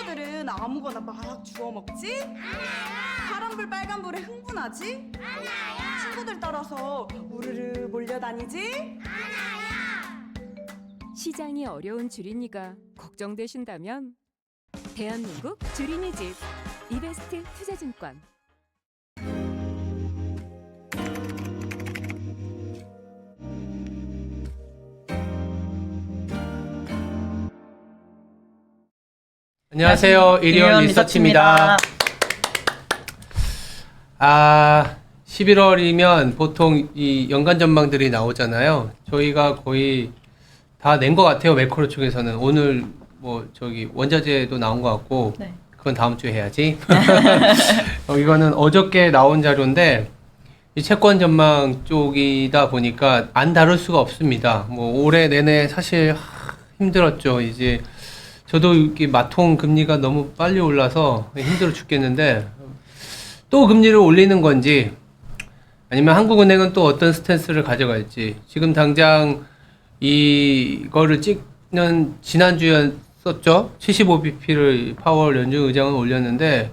친구들은 아무거나 막 주워 먹지? 파란불 빨간불에 흥분하지? 친구들 따라서 우르르 몰려다니지? 시장이 어려운 주린이가 걱정되신다면 대한민국 주린이 집 이베스트 투자증권. 안녕하세요. 일위원 리서치입니다. 11월이면 보통 이 연간 전망들이 나오잖아요. 저희가 거의 다 낸 것 같아요. 매크로 쪽에서는. 오늘 뭐 저기 원자재도 나온 것 같고, 네. 그건 다음 주에 해야지. 이거는 어저께 나온 자료인데 이 채권 전망 쪽이다 보니까 안 다룰 수가 없습니다. 뭐 올해 내내 사실 힘들었죠. 이제 저도 이렇게 마통 금리가 너무 빨리 올라서 힘들어 죽겠는데 또 금리를 올리는 건지 아니면 한국은행은 또 어떤 스탠스를 가져갈지 지금 당장 이거를 찍는 지난주였었죠. 75bp를 파월 연준 의장은 올렸는데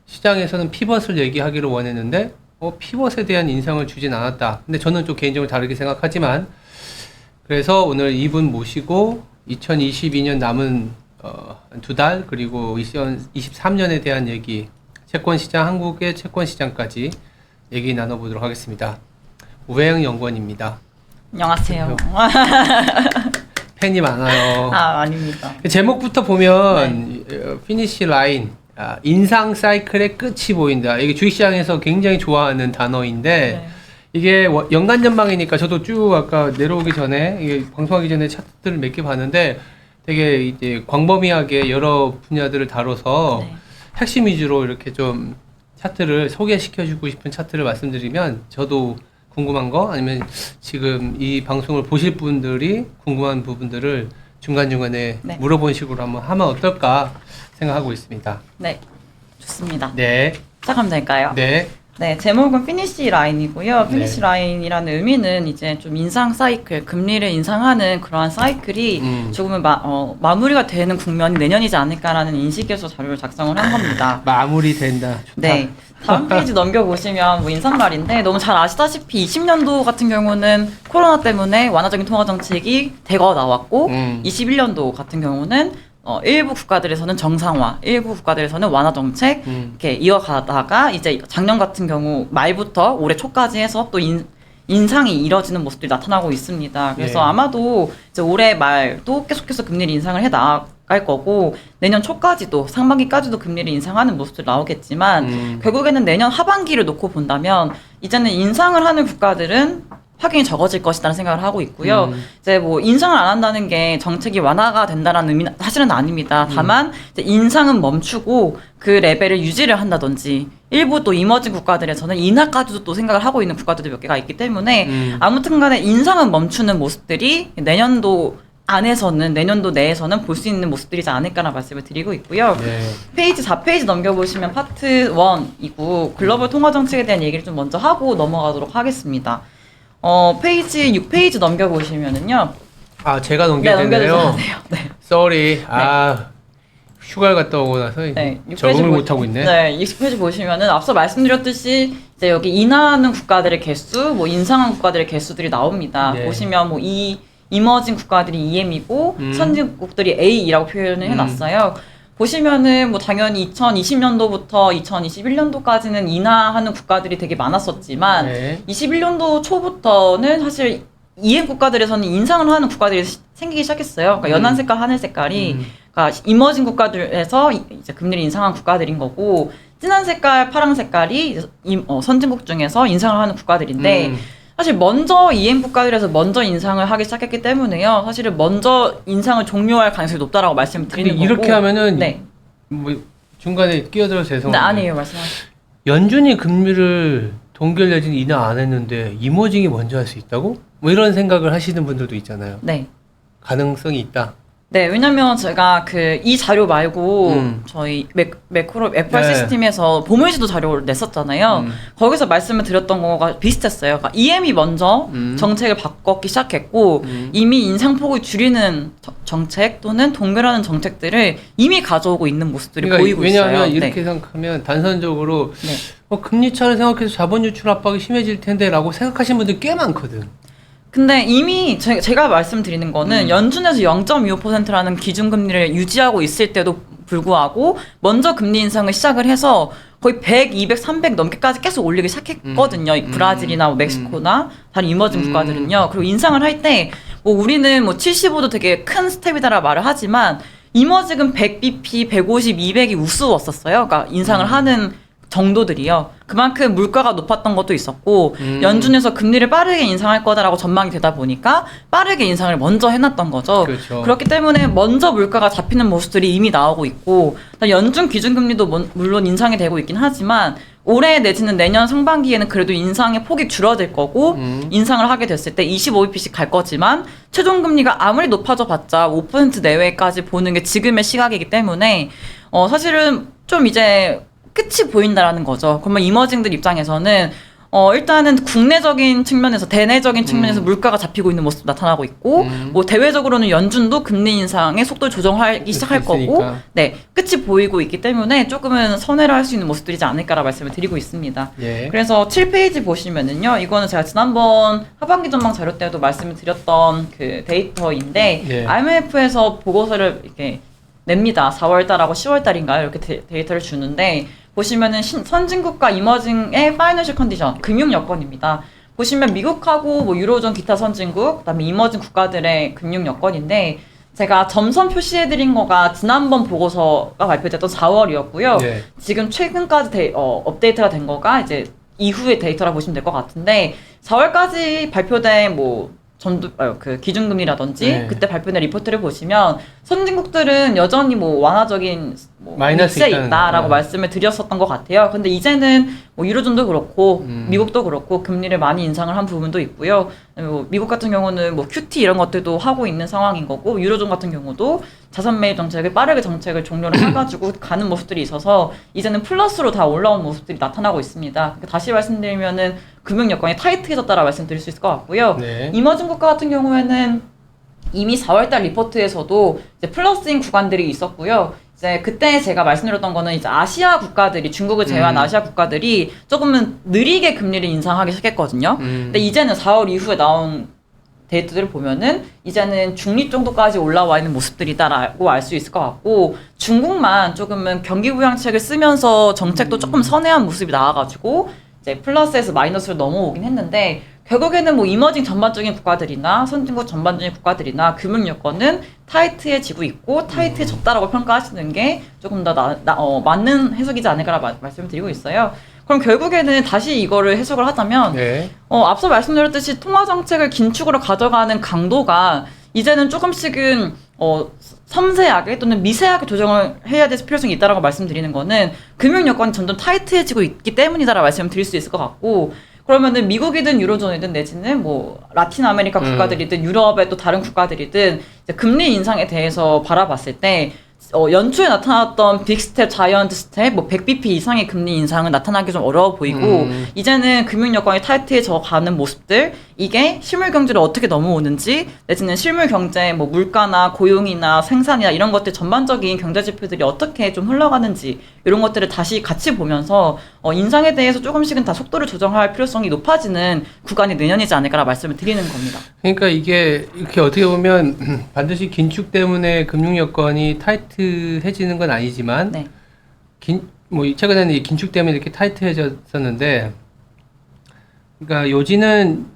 시장에서는 피벗을 얘기하기를 원했는데 피벗에 대한 인상을 주진 않았다. 근데 저는 좀 개인적으로 다르게 생각하지만 그래서 오늘 이분 모시고 2022년 남은 두 달 그리고 2023년에 대한 얘기 채권시장 한국의 채권시장까지 얘기 나눠보도록 하겠습니다. 우혜영 연구원입니다. 안녕하세요. 팬이 많아요. 아닙니다. 제목부터 보면 피니시 라인 인상 사이클의 끝이 보인다. 이게 주식시장에서 굉장히 좋아하는 단어인데 네. 이게 연간 전망이니까 저도 쭉 아까 내려오기 전에 이게 방송하기 전에 차트를 몇 개 봤는데 되게 이제 광범위하게 여러 분야들을 다뤄서 네. 핵심 위주로 이렇게 좀 차트를 소개시켜주고 싶은 차트를 말씀드리면 저도 궁금한 거 아니면 지금 이 방송을 보실 분들이 궁금한 부분들을 중간중간에 네. 물어본 식으로 한번 하면 어떨까 생각하고 있습니다. 네, 좋습니다. 네. 시작하면 될까요? 네. 네, 제목은 피니시 라인이고요. 피니시 네. 라인이라는 의미는 이제 좀 인상 사이클, 금리를 인상하는 그러한 사이클이 조금은 마무리가 되는 국면이 내년이지 않을까라는 인식에서 자료를 작성을 한 겁니다. 마무리된다. 좋다. 네. 다음 페이지 넘겨보시면 뭐 인사말인데 너무 잘 아시다시피 20년도 같은 경우는 코로나 때문에 완화적인 통화 정책이 대거 나왔고 21년도 같은 경우는 일부 국가들에서는 정상화, 일부 국가들에서는 완화 정책 이렇게 이어가다가 이제 작년 같은 경우 말부터 올해 초까지 해서 또 인상이 이뤄지는 모습들이 나타나고 있습니다. 그래서 예. 아마도 이제 올해 말도 계속해서 금리를 인상을 해 나갈 거고 내년 초까지도 상반기까지도 금리를 인상하는 모습들이 나오겠지만 결국에는 내년 하반기를 놓고 본다면 이제는 인상을 하는 국가들은 확연히 적어질 것이라는 생각을 하고 있고요. 이제 뭐 인상을 안 한다는 게 정책이 완화가 된다라는 의미는 사실은 아닙니다. 다만 이제 인상은 멈추고 그 레벨을 유지를 한다든지 일부 또 이머징 국가들에서는 인하까지도 또 생각을 하고 있는 국가들도 몇 개가 있기 때문에 아무튼간에 인상은 멈추는 모습들이 내년도 안에서는 내년도 내에서는 볼 수 있는 모습들이지 않을까라는 말씀을 드리고 있고요. 네. 페이지 4페이지 넘겨보시면 파트 1이고 글로벌 통화 정책에 대한 얘기를 좀 먼저 하고 넘어가도록 하겠습니다. 페이지 6페이지 넘겨보시면은요. 제가 넘겨야 네, 되나요? 넘겨주셔야 돼요. 네. Sorry. 휴가를 갔다 오고 나서 네, 적응을 못하고 있네. 네, 6페이지 보시면은 앞서 말씀드렸듯이 이제 여기 인하하는 국가들의 개수, 뭐 인상한 국가들의 개수들이 나옵니다. 네. 보시면 뭐 이머징 국가들이 EM이고 선진국들이 A라고 표현을 해놨어요. 보시면은 뭐 당연히 2020년도부터 2021년도까지는 인하하는 국가들이 되게 많았었지만 네. 21년도 초부터는 사실 EM 국가들에서는 인상을 하는 국가들이 생기기 시작했어요. 그러니까 연한 색깔, 하늘 색깔이 그러니까 이머징 국가들에서 이제 금리를 인상한 국가들인 거고 진한 색깔, 파랑 색깔이 선진국 중에서 인상을 하는 국가들인데 사실 먼저 EM 국가들에서 먼저 인상을 하기 시작했기 때문에요. 사실은 먼저 인상을 종료할 가능성이 높다라고 말씀을 드리는 거고. 이렇게 하면은 네. 뭐 중간에 끼어들어서 네, 죄송한데 아니에요. 말씀하세요. 연준이 금리를 동결 내지는 인하 안 했는데 이머징이 먼저 할 수 있다고? 뭐 이런 생각을 하시는 분들도 있잖아요. 네. 가능성이 있다. 네, 왜냐면 제가 이 자료 말고 저희 매크로 FRC 네. 시스템에서 보물지도 자료를 냈었잖아요. 거기서 말씀을 드렸던 거가 비슷했어요. 그러니까 EM이 먼저 정책을 바꿨기 시작했고 이미 인상폭을 줄이는 정책 또는 동결하는 정책들을 이미 가져오고 있는 모습들이 보이고 왜냐하면 있어요. 이렇게 생각하면 단선적으로 네. 금리 차를 생각해서 자본 유출 압박이 심해질 텐데라고 생각하시는 분들 꽤 많거든. 근데 이미 제가 말씀드리는 거는 연준에서 0.25%라는 기준금리를 유지하고 있을 때도 불구하고 먼저 금리 인상을 시작을 해서 거의 100, 200, 300 넘게까지 계속 올리기 시작했거든요. 브라질이나 멕시코나 다른 이머징 국가들은요. 그리고 인상을 할 때 뭐 우리는 뭐 75도 되게 큰 스텝이다라 말을 하지만 이머징은 100bp, 150, 200이 우스웠었어요. 그러니까 인상을 하는 정도들이요. 그만큼 물가가 높았던 것도 있었고 연준에서 금리를 빠르게 인상할 거다라고 전망이 되다 보니까 빠르게 인상을 먼저 해놨던 거죠. 그렇죠. 그렇기 때문에 먼저 물가가 잡히는 모습들이 이미 나오고 있고 연준 기준금리도 물론 인상이 되고 있긴 하지만 올해 내지는 내년 상반기에는 그래도 인상의 폭이 줄어들 거고 인상을 하게 됐을 때 25bp씩 갈 거지만 최종금리가 아무리 높아져 봤자 5% 내외까지 보는 게 지금의 시각이기 때문에 사실은 좀 이제 끝이 보인다라는 거죠. 그러면 이머징들 입장에서는 일단은 국내적인 측면에서 대내적인 측면에서 물가가 잡히고 있는 모습 나타나고 있고 뭐 대외적으로는 연준도 금리 인상의 속도를 조정하기 시작할 거고 네 끝이 보이고 있기 때문에 조금은 선회를 할 수 있는 모습들이지 않을까라 말씀을 드리고 있습니다. 예. 그래서 7페이지 보시면은요 이거는 제가 지난번 하반기 전망 자료 때도 말씀을 드렸던 그 데이터인데 예. IMF에서 보고서를 이렇게 냅니다. 4월달하고 10월달인가요? 이렇게 데이터를 주는데 보시면은 선진국과 이머징의 파이낸셜 컨디션, 금융 여건입니다. 보시면 미국하고 뭐 유로존 기타 선진국, 그다음에 이머징 국가들의 금융 여건인데 제가 점선 표시해드린 거가 지난번 보고서가 발표됐던 4월이었고요. 네. 지금 최근까지 업데이트가 된 거가 이제 이후의 데이터라 보시면 될 것 같은데 4월까지 발표된 뭐 그 기준금리라든지 네. 그때 발표된 리포트를 보시면 선진국들은 여전히 뭐 완화적인 뭐 마이너스 믹스에 있다는 있다라고 거죠. 말씀을 드렸었던 것 같아요. 근데 이제는 뭐 유로존도 그렇고 미국도 그렇고 금리를 많이 인상을 한 부분도 있고요. 뭐 미국 같은 경우는 뭐 QT 이런 것들도 하고 있는 상황인 거고 유로존 같은 경우도 자산 매입 정책을 빠르게 정책을 종료를 해가지고 가는 모습들이 있어서 이제는 플러스로 다 올라온 모습들이 나타나고 있습니다. 그러니까 다시 말씀드리면은 금융 여건이 타이트해졌다라 말씀드릴 수 있을 것 같고요. 네. 이머징 국가 같은 경우에는 이미 4월달 리포트에서도 이제 플러스인 구간들이 있었고요. 이제 그때 제가 말씀드렸던 거는 이제 아시아 국가들이 중국을 제외한 아시아 국가들이 조금은 느리게 금리를 인상하기 시작했거든요. 근데 이제는 4월 이후에 나온 데이터들을 보면은 이제는 중립 정도까지 올라와 있는 모습들이다라고 알 수 있을 것 같고 중국만 조금은 경기 부양책을 쓰면서 정책도 조금 선회한 모습이 나와가지고 이제 플러스에서 마이너스로 넘어오긴 했는데 결국에는 뭐 이머징 전반적인 국가들이나 선진국 전반적인 국가들이나 금융 여건은 타이트해지고 있고 타이트해졌다라고 평가하시는 게 조금 더 맞는 해석이지 않을까라 말씀을 드리고 있어요. 그럼 결국에는 다시 이거를 해석을 하자면 네. 앞서 말씀드렸듯이 통화 정책을 긴축으로 가져가는 강도가 이제는 조금씩은 섬세하게 또는 미세하게 조정을 해야 될 필요성이 있다라고 말씀드리는 거는 금융 여건이 점점 타이트해지고 있기 때문이다라고 말씀을 드릴 수 있을 것 같고 그러면은 미국이든 유로존이든 내지는 뭐 라틴 아메리카 국가들이든 유럽의 또 다른 국가들이든 이제 금리 인상에 대해서 바라봤을 때 연초에 나타났던 빅스텝, 자이언트 스텝, 뭐 100bp 이상의 금리 인상은 나타나기 좀 어려워 보이고 이제는 금융 여건이 타이트해져 가는 모습들 이게 실물 경제를 어떻게 넘어오는지 내지는 실물 경제 뭐 물가나 고용이나 생산이나 이런 것들 전반적인 경제 지표들이 어떻게 좀 흘러가는지 이런 것들을 다시 같이 보면서 인상에 대해서 조금씩은 다 속도를 조정할 필요성이 높아지는 구간이 내년이지 않을까라 말씀을 드리는 겁니다. 그러니까 이게 이렇게 어떻게 보면 반드시 긴축 때문에 금융 여건이 타이트해지는 건 아니지만 네. 뭐 최근에는 이 긴축 때문에 이렇게 타이트해졌었는데 그러니까 요지는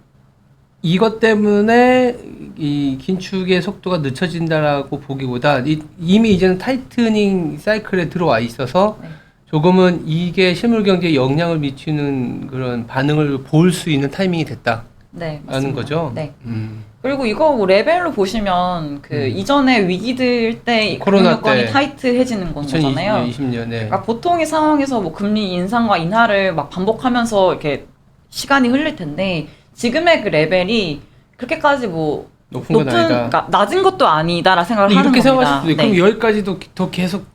이것 때문에 이 긴축의 속도가 늦춰진다라고 보기보다 이미 이제는 타이트닝 사이클에 들어와 있어서 네. 조금은 이게 실물 경제에 영향을 미치는 그런 반응을 볼 수 있는 타이밍이 됐다라는 네, 맞습니다. 거죠. 네. 그리고 이거 뭐 레벨로 보시면 그 이전에 위기들 때 코로나 금융 여건이 때 타이트해지는 거잖아요. 2020년. 네. 그러니까 보통의 상황에서 뭐 금리 인상과 인하를 막 반복하면서 이렇게 시간이 흘릴 텐데 지금의 그 레벨이 그렇게까지 뭐 높은 건 아니다. 그러니까 낮은 것도 아니다라 생각을 하는 이렇게 겁니다. 생각할 수도 있고 네. 그럼 여기까지도 더 계속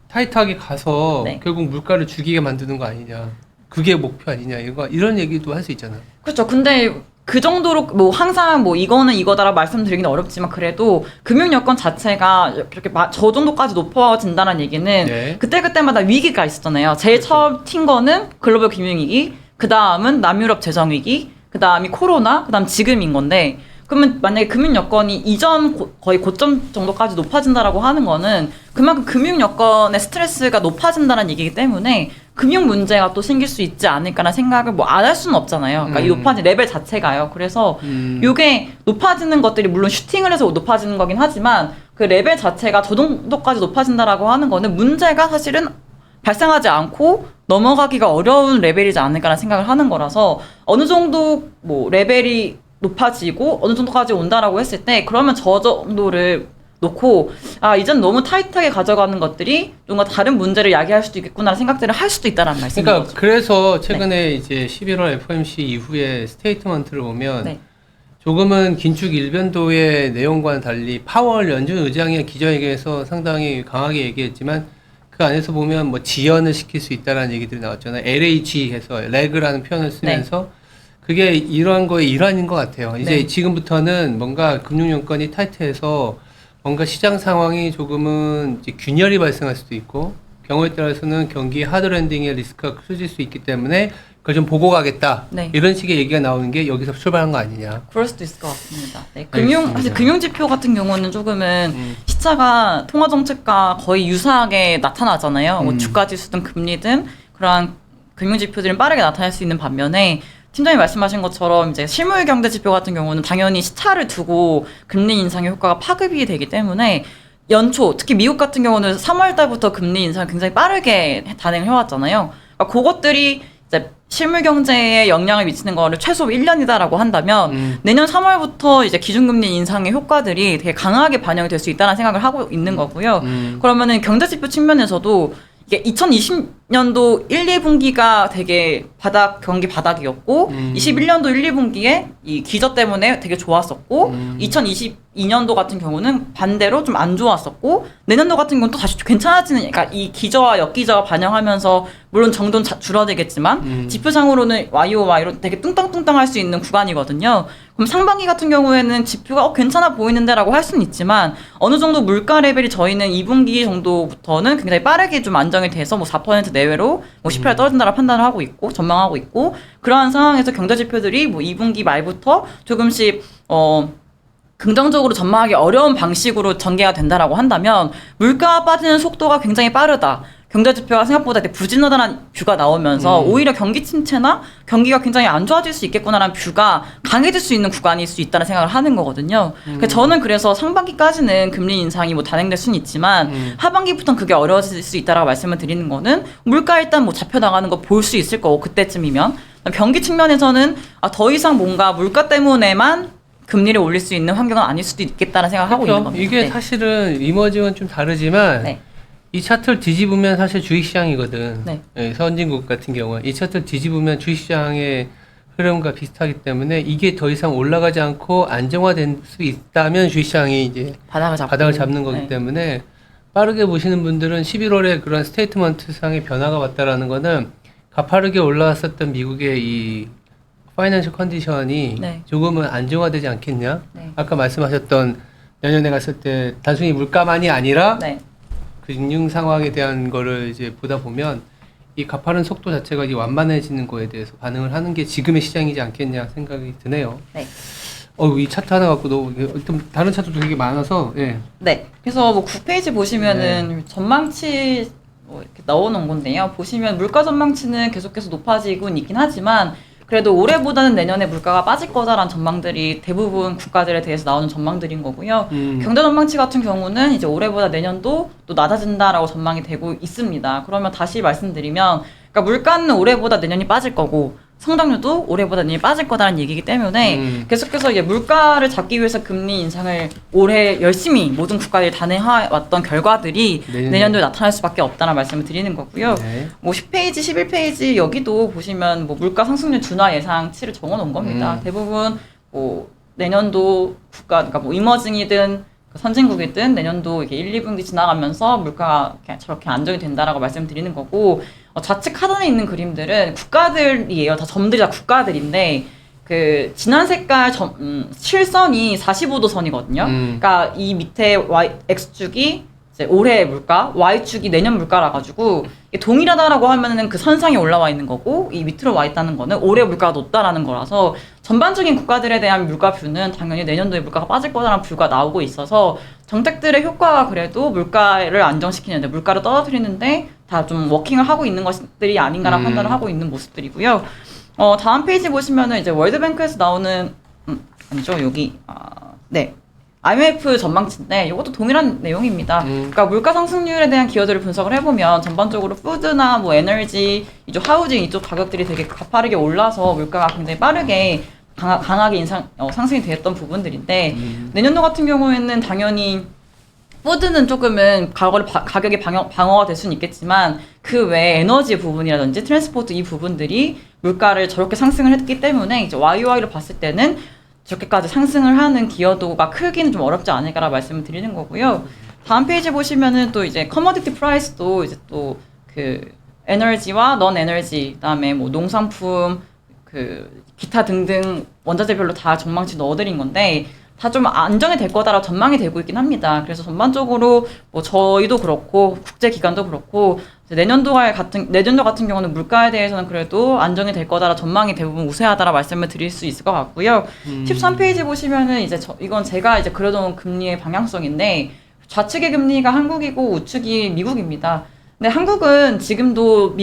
타이트하게 가서 네. 결국 물가를 죽이게 만드는 거 아니냐. 그게 목표 아니냐. 이런 얘기도 할 수 있잖아요. 그렇죠. 근데 그 정도로 뭐 항상 뭐 이거는 이거다라고 말씀드리기는 어렵지만 그래도 금융 여건 자체가 이렇게 저 정도까지 높아진다는 얘기는 네. 그때그때마다 위기가 있었잖아요. 제일 그렇죠. 처음 튄 거는 글로벌 금융위기, 그 다음은 남유럽 재정위기, 그 다음이 코로나, 그 다음 지금인 건데 그러면 만약에 금융 여건이 이전 거의 고점 정도까지 높아진다라고 하는 거는 그만큼 금융 여건의 스트레스가 높아진다는 얘기이기 때문에 금융 문제가 또 생길 수 있지 않을까라는 생각을 뭐 안 할 수는 없잖아요. 그러니까 이 높아진 레벨 자체가요. 그래서 요게 높아지는 것들이 물론 슈팅을 해서 높아지는 거긴 하지만 그 레벨 자체가 저 정도까지 높아진다라고 하는 거는 문제가 사실은 발생하지 않고 넘어가기가 어려운 레벨이지 않을까라는 생각을 하는 거라서 어느 정도 뭐 레벨이 높아지고 어느 정도까지 온다라고 했을 때 그러면 저 정도를 놓고 아 이젠 너무 타이트하게 가져가는 것들이 뭔가 다른 문제를 야기할 수도 있겠구나라는 생각들을 할 수도 있다는 말씀인 그러니까 거죠. 그래서 최근에 이제 11월 FOMC 이후에 스테이트먼트를 보면 네. 조금은 긴축 일변도의 내용과는 달리 파월 연준 의장의 기자회견에서 상당히 강하게 얘기했지만 그 안에서 보면 뭐 지연을 시킬 수 있다라는 얘기들이 나왔잖아요. LH 해서 레그라는 표현을 쓰면서 그게 이러한 거의 일환인 것 같아요. 이제 네. 지금부터는 뭔가 금융 여건이 타이트해서 뭔가 시장 상황이 조금은 이제 균열이 발생할 수도 있고 경우에 따라서는 경기 하드랜딩의 리스크가 커질 수 있기 때문에 그걸 좀 보고 가겠다. 네. 이런 식의 얘기가 나오는 게 여기서 출발한 거 아니냐. 그럴 수도 있을 것 같습니다. 네. 알겠습니다. 사실 금융지표 같은 경우는 조금은 시차가 통화정책과 거의 유사하게 나타나잖아요. 뭐 주가지수든 금리든 그러한 금융지표들은 빠르게 나타날 수 있는 반면에 팀장님 말씀하신 것처럼 이제 실물 경제 지표 같은 경우는 당연히 시차를 두고 금리 인상의 효과가 파급이 되기 때문에 연초 특히 미국 같은 경우는 3월 달부터 금리 인상을 굉장히 빠르게 단행을 해왔잖아요. 그러니까 그것들이 이제 실물 경제에 영향을 미치는 거를 최소 1년이다라고 한다면 내년 3월부터 이제 기준금리 인상의 효과들이 되게 강하게 반영이 될 수 있다는 생각을 하고 있는 거고요. 그러면은 경제지표 측면에서도 이게 2020년도 1, 2분기가 되게 경기 바닥이었고 21년도 1, 2분기에 이 기저 때문에 되게 좋았었고 2022년도 같은 경우는 반대로 좀 안 좋았었고 내년도 같은 경우는 또 다시 괜찮아지는 그러니까 이 기저와 역기저가 반영하면서 물론 정도는 줄어들겠지만 지표상으로는 YOY로 되게 뚱땅뚱땅할 수 있는 구간이거든요. 그럼 상반기 같은 경우에는 지표가 괜찮아 보이는데라고 할 수는 있지만 어느 정도 물가 레벨이 저희는 2분기 정도부터는 굉장히 빠르게 좀 안정이 돼서 뭐 4% 내외로 뭐 10% 떨어진다라 판단을 하고 있고 전망하고 있고 그러한 상황에서 경제 지표들이 뭐 2분기 말부터 조금씩 긍정적으로 전망하기 어려운 방식으로 전개가 된다라고 한다면 물가가 빠지는 속도가 굉장히 빠르다. 경제 지표가 생각보다 되게 부진하다는 뷰가 나오면서 오히려 경기 침체나 경기가 굉장히 안 좋아질 수 있겠구나라는 뷰가 강해질 수 있는 구간일 수 있다는 생각을 하는 거거든요. 저는 그래서 상반기까지는 금리 인상이 뭐 단행될 수는 있지만 하반기부터는 그게 어려워질 수 있다라고 말씀을 드리는 거는 물가 일단 뭐 잡혀 나가는 거 볼 수 있을 거고 그때쯤이면 경기 측면에서는 더 이상 뭔가 물가 때문에만 금리를 올릴 수 있는 환경은 아닐 수도 있겠다는 생각을 하고 있는 겁니다. 이게 네. 사실은 이머징은 좀 다르지만 네. 이 차트를 뒤집으면 사실 주식시장이거든. 네. 예, 선진국 같은 경우는 이 차트를 뒤집으면 주식시장의 흐름과 비슷하기 때문에 이게 더 이상 올라가지 않고 안정화될 수 있다면 주식시장이 이제 바닥을 잡는 거기 네. 때문에 빠르게 보시는 분들은 11월에 그런 스테이트먼트 상의 변화가 왔다라는 거는 가파르게 올라왔었던 미국의 이 파이낸셜 컨디션이 네. 조금은 안정화되지 않겠냐? 네. 아까 말씀하셨던 내년에 갔을 때 단순히 물가만이 아니라 네. 금융 상황에 대한 거를 이제 보다 보면 이 가파른 속도 자체가 이제 완만해지는 거에 대해서 반응을 하는 게 지금의 시장이지 않겠냐 생각이 드네요. 네. 이 차트 하나 갖고 너무 좀 다른 차트도 되게 많아서 예. 네. 그래서 뭐 9페이지 보시면은 전망치 이렇게 넣어놓은 건데요. 보시면 물가 전망치는 계속해서 높아지고는 있긴 하지만 그래도 올해보다는 내년에 물가가 빠질 거다라는 전망들이 대부분 국가들에 대해서 나오는 전망들인 거고요. 경제 전망치 같은 경우는 이제 올해보다 내년도 또 낮아진다라고 전망이 되고 있습니다. 그러면 다시 말씀드리면, 그러니까 물가는 올해보다 내년이 빠질 거고 성장률도 올해보다 내년이 빠질 거다라는 얘기이기 때문에 계속해서 이제 물가를 잡기 위해서 금리 인상을 올해 열심히 모든 국가들이 단행해왔던 결과들이 내년도에 나타날 수밖에 없다는 말씀을 드리는 거고요. 네. 뭐 10페이지, 11페이지 여기도 보시면 뭐 물가 상승률 준화 예상치를 적어놓은 겁니다. 대부분 뭐 내년도 국가, 그러니까 뭐 이머징이든 선진국이든 내년도 이게 1, 2분기 지나가면서 물가가 저렇게 안정이 된다라고 말씀드리는 거고, 좌측 하단에 있는 그림들은 국가들이에요. 다 점들이 다 국가들인데, 그 진한 색깔 실선이 45도 선이거든요. 그러니까 이 밑에 X축이 이제 올해 물가, Y축이 내년 물가라 가지고 동일하다라고 하면은 그 선상에 올라와 있는 거고, 이 밑으로 와 있다는 거는 올해 물가가 높다라는 거라서 전반적인 국가들에 대한 물가뷰는 당연히 내년도에 물가가 빠질 거다라는 뷰가 나오고 있어서 정책들의 효과가 그래도 물가를 안정시키는데, 물가를 떨어뜨리는데 다 좀 워킹을 하고 있는 것들이 아닌가라는 판단을 하고 있는 모습들이고요. 다음 페이지 보시면은 이제 월드뱅크에서 나오는 아니죠, 여기 네. IMF 전망치인데 이것도 동일한 내용입니다. 그러니까 물가 상승률에 대한 기여도를 분석을 해보면 전반적으로 푸드나 뭐 에너지, 이쪽 하우징 이쪽 가격들이 되게 가파르게 올라서 물가가 굉장히 빠르게 강하게 상승이 되었던 부분들인데, 내년도 같은 경우에는 당연히 푸드는 조금은 가격이 방어가 될 수는 있겠지만 그 외에 에너지 부분이라든지 트랜스포트 이 부분들이 물가를 저렇게 상승을 했기 때문에 이제 YOY로 봤을 때는 저렇게까지 상승을 하는 기여도가 크기는 좀 어렵지 않을까라 말씀을 드리는 거고요. 다음 페이지 보시면은 또 이제 커머디티 프라이스도 이제 또 그 에너지와 넌 에너지, 그다음에 뭐 농산품, 그 기타 등등 원자재별로 다 전망치 넣어드린 건데 다 좀 안정이 될 거다라고 전망이 되고 있긴 합니다. 그래서 전반적으로 뭐 저희도 그렇고 국제기관도 그렇고 내년도 같은 경우는 물가에 대해서는 그래도 안정이 될 거다라 전망이 대부분 우세하다라 말씀을 드릴 수 있을 것 같고요. 13페이지 보시면은 이제 이건 제가 이제 그려놓은 금리의 방향성인데, 좌측의 금리가 한국이고 우측이 미국입니다. 근데 한국은 지금도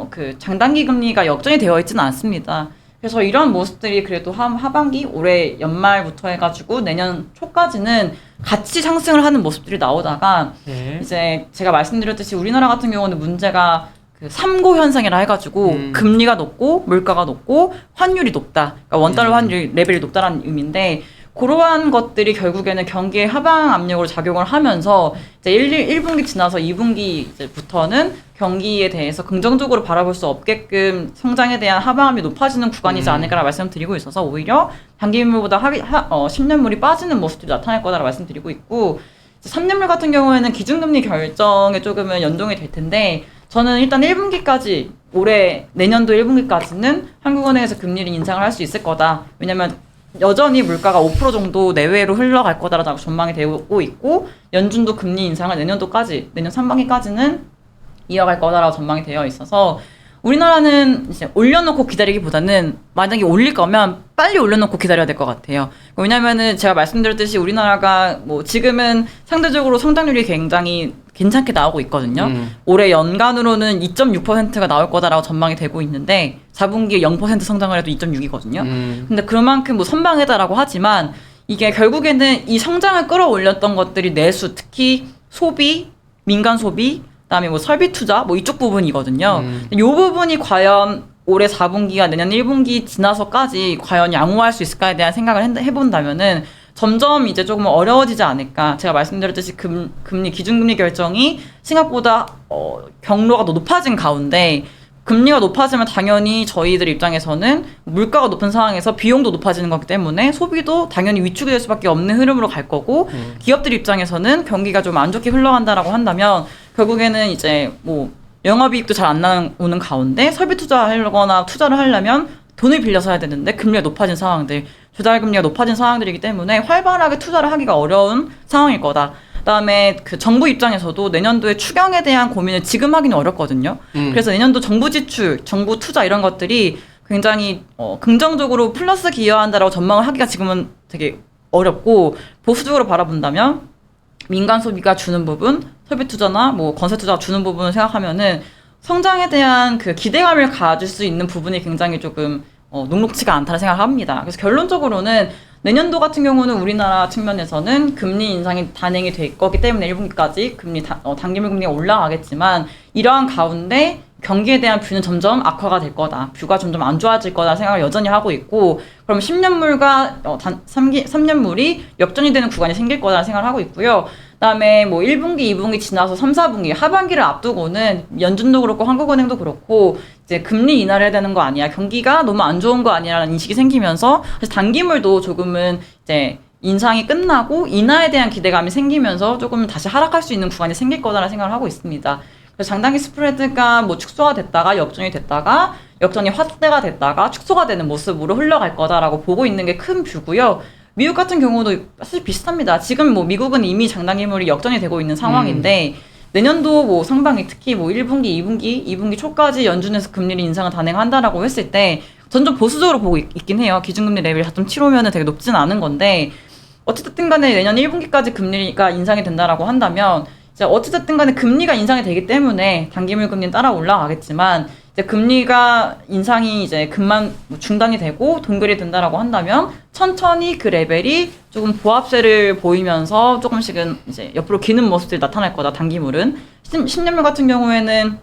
그 장단기 금리가 역전이 되어 있지는 않습니다. 그래서 이런 모습들이 그래도 하반기 올해 연말부터 해가지고 내년 초까지는 같이 상승을 하는 모습들이 나오다가 이제 제가 말씀드렸듯이 우리나라 같은 경우는 문제가 그 3고 현상이라 해가지고 금리가 높고 물가가 높고 환율이 높다. 그러니까 원달러 환율 레벨이 높다라는 의미인데, 그러한 것들이 결국에는 경기의 하방 압력으로 작용을 하면서 이제 1분기 지나서 2분기부터는 경기에 대해서 긍정적으로 바라볼 수 없게끔 성장에 대한 하방압이 높아지는 구간이지 않을까라 말씀드리고 있어서 오히려 단기물보다 10년물이 빠지는 모습들이 나타날 거다라고 말씀드리고 있고, 3년물 같은 경우에는 기준금리 결정에 조금은 연동이 될 텐데, 저는 일단 1분기까지 내년도 1분기까지는 한국은행에서 금리를 인상을 할 수 있을 거다. 왜냐면 여전히 물가가 5% 정도 내외로 흘러갈 거다라고 전망이 되고 있고, 연준도 금리 인상을 내년 상반기까지는 이어갈 거다라고 전망이 되어 있어서 우리나라는 이제 올려놓고 기다리기보다는 만약에 올릴 거면 빨리 올려놓고 기다려야 될 것 같아요. 왜냐면은 제가 말씀드렸듯이 우리나라가 뭐 지금은 상대적으로 성장률이 굉장히 괜찮게 나오고 있거든요. 올해 연간으로는 2.6%가 나올 거다라고 전망이 되고 있는데 4분기에 0% 성장을 해도 2.6이거든요. 근데 그만큼 뭐 선방해다라고 하지만 이게 결국에는 이 성장을 끌어올렸던 것들이 내수, 특히 소비, 민간 소비, 그다음에 뭐 설비 투자 뭐 이쪽 부분이거든요. 이 부분이 과연 올해 4분기가 내년 1분기 지나서까지 과연 양호할 수 있을까에 대한 생각을 해본다면은 점점 이제 조금 어려워지지 않을까. 제가 말씀드렸듯이 기준금리 결정이 생각보다 경로가 더 높아진 가운데, 금리가 높아지면 당연히 저희들 입장에서는 물가가 높은 상황에서 비용도 높아지는 거기 때문에 소비도 당연히 위축이 될 수밖에 없는 흐름으로 갈 거고, 기업들 입장에서는 경기가 좀 안 좋게 흘러간다라고 한다면 결국에는 이제 뭐 영업이익도 잘 안 나오는 가운데 설비 투자하거나 투자를 하려면 돈을 빌려서 해야 되는데 금리가 높아진 상황들, 조달금리가 높아진 상황들이기 때문에 활발하게 투자를 하기가 어려운 상황일 거다. 그다음에 그 정부 입장에서도 내년도에 추경에 대한 고민을 지금 하기는 어렵거든요. 그래서 내년도 정부 지출, 정부 투자 이런 것들이 굉장히 긍정적으로 플러스 기여한다라고 전망을 하기가 지금은 되게 어렵고, 보수적으로 바라본다면 민간 소비가 주는 부분, 설비 투자나 뭐 건설 투자가 주는 부분을 생각하면은 성장에 대한 그 기대감을 가질 수 있는 부분이 굉장히 조금 녹록치가 않다는 생각을 합니다. 그래서 결론적으로는 내년도 같은 경우는 우리나라 측면에서는 금리 인상이 단행이 될 거기 때문에 1분기까지 단기물 금리가 올라가겠지만, 이러한 가운데 경기에 대한 뷰는 점점 악화가 될 거다. 뷰가 점점 안 좋아질 거다 생각을 여전히 하고 있고, 그럼 10년물과 3년물이 역전이 되는 구간이 생길 거다 생각을 하고 있고요. 그다음에 뭐 1분기, 2분기 지나서 3, 4분기 하반기를 앞두고는 연준도 그렇고 한국은행도 그렇고 이제 금리 인하를 해야 되는 거 아니야. 경기가 너무 안 좋은 거 아니라는 인식이 생기면서 사실 단기물도 조금은 이제 인상이 끝나고 인하에 대한 기대감이 생기면서 조금 다시 하락할 수 있는 구간이 생길 거다라는 생각을 하고 있습니다. 그래서 장단기 스프레드가 뭐 축소가 됐다가 역전이 됐다가 역전이 확대가 됐다가 축소가 되는 모습으로 흘러갈 거다라고 보고 있는 게 큰 뷰고요. 미국 같은 경우도 사실 비슷합니다. 지금 뭐 미국은 이미 장단기물이 역전이 되고 있는 상황인데 내년도 뭐 상반기 특히 뭐 1분기, 2분기 초까지 연준에서 금리를 인상을 단행한다라고 했을 때 전 좀 보수적으로 보고 있긴 해요. 기준금리 레벨이 4.75면은 되게 높진 않은 건데 어찌됐든 간에 내년 1분기까지 금리가 인상이 된다라고 한다면 이제 어찌됐든 간에 금리가 인상이 되기 때문에 단기물 금리는 따라 올라가겠지만 이제 금리가 인상이 이제 금만 중단이 되고 동결이 된다라고 한다면 천천히 그 레벨이 조금 보합세를 보이면서 조금씩은 이제 옆으로 기는 모습들이 나타날 거다. 단기물은 10년물 같은 경우에는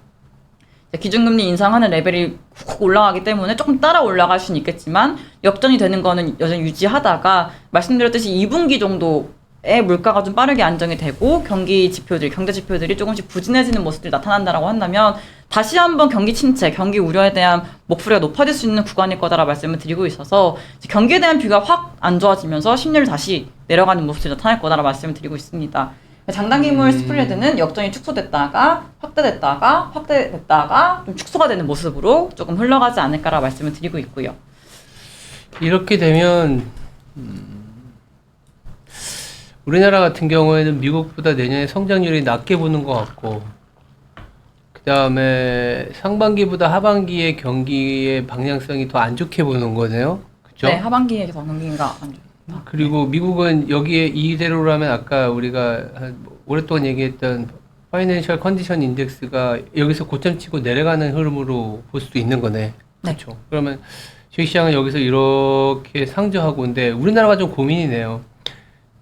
기준금리 인상하는 레벨이 훅 올라가기 때문에 조금 따라 올라갈 수는 있겠지만 역전이 되는 거는 여전히 유지하다가 말씀드렸듯이 2분기 정도의 물가가 좀 빠르게 안정이 되고 경제 지표들이 조금씩 부진해지는 모습들이 나타난다라고 한다면 다시 한번 경기 침체, 경기 우려에 대한 목소리가 높아질 수 있는 구간일 거다라고 말씀을 드리고 있어서 경기에 대한 뷰가 확 안 좋아지면서 심리를 다시 내려가는 모습들이 나타날 거다라고 말씀을 드리고 있습니다. 장단기물 스프레드는 역전이 축소됐다가 확대됐다가 좀 축소가 되는 모습으로 조금 흘러가지 않을까라고 말씀을 드리고 있고요. 이렇게 되면 우리나라 같은 경우에는 미국보다 내년에 성장률이 낮게 보는 것 같고 그 다음에 상반기보다 하반기의 경기의 방향성이 더 안 좋게 보는 거네요. 그렇죠? 네, 하반기에 경기가 안 좋다. 그리고 미국은 여기에 이대로라면 아까 우리가 오랫동안 얘기했던 파이낸셜 컨디션 인덱스가 여기서 고점 치고 내려가는 흐름으로 볼 수도 있는 거네. 그렇죠. 그러면 주식시장은 여기서 이렇게 상저하고 근데 우리나라가 좀 고민이네요.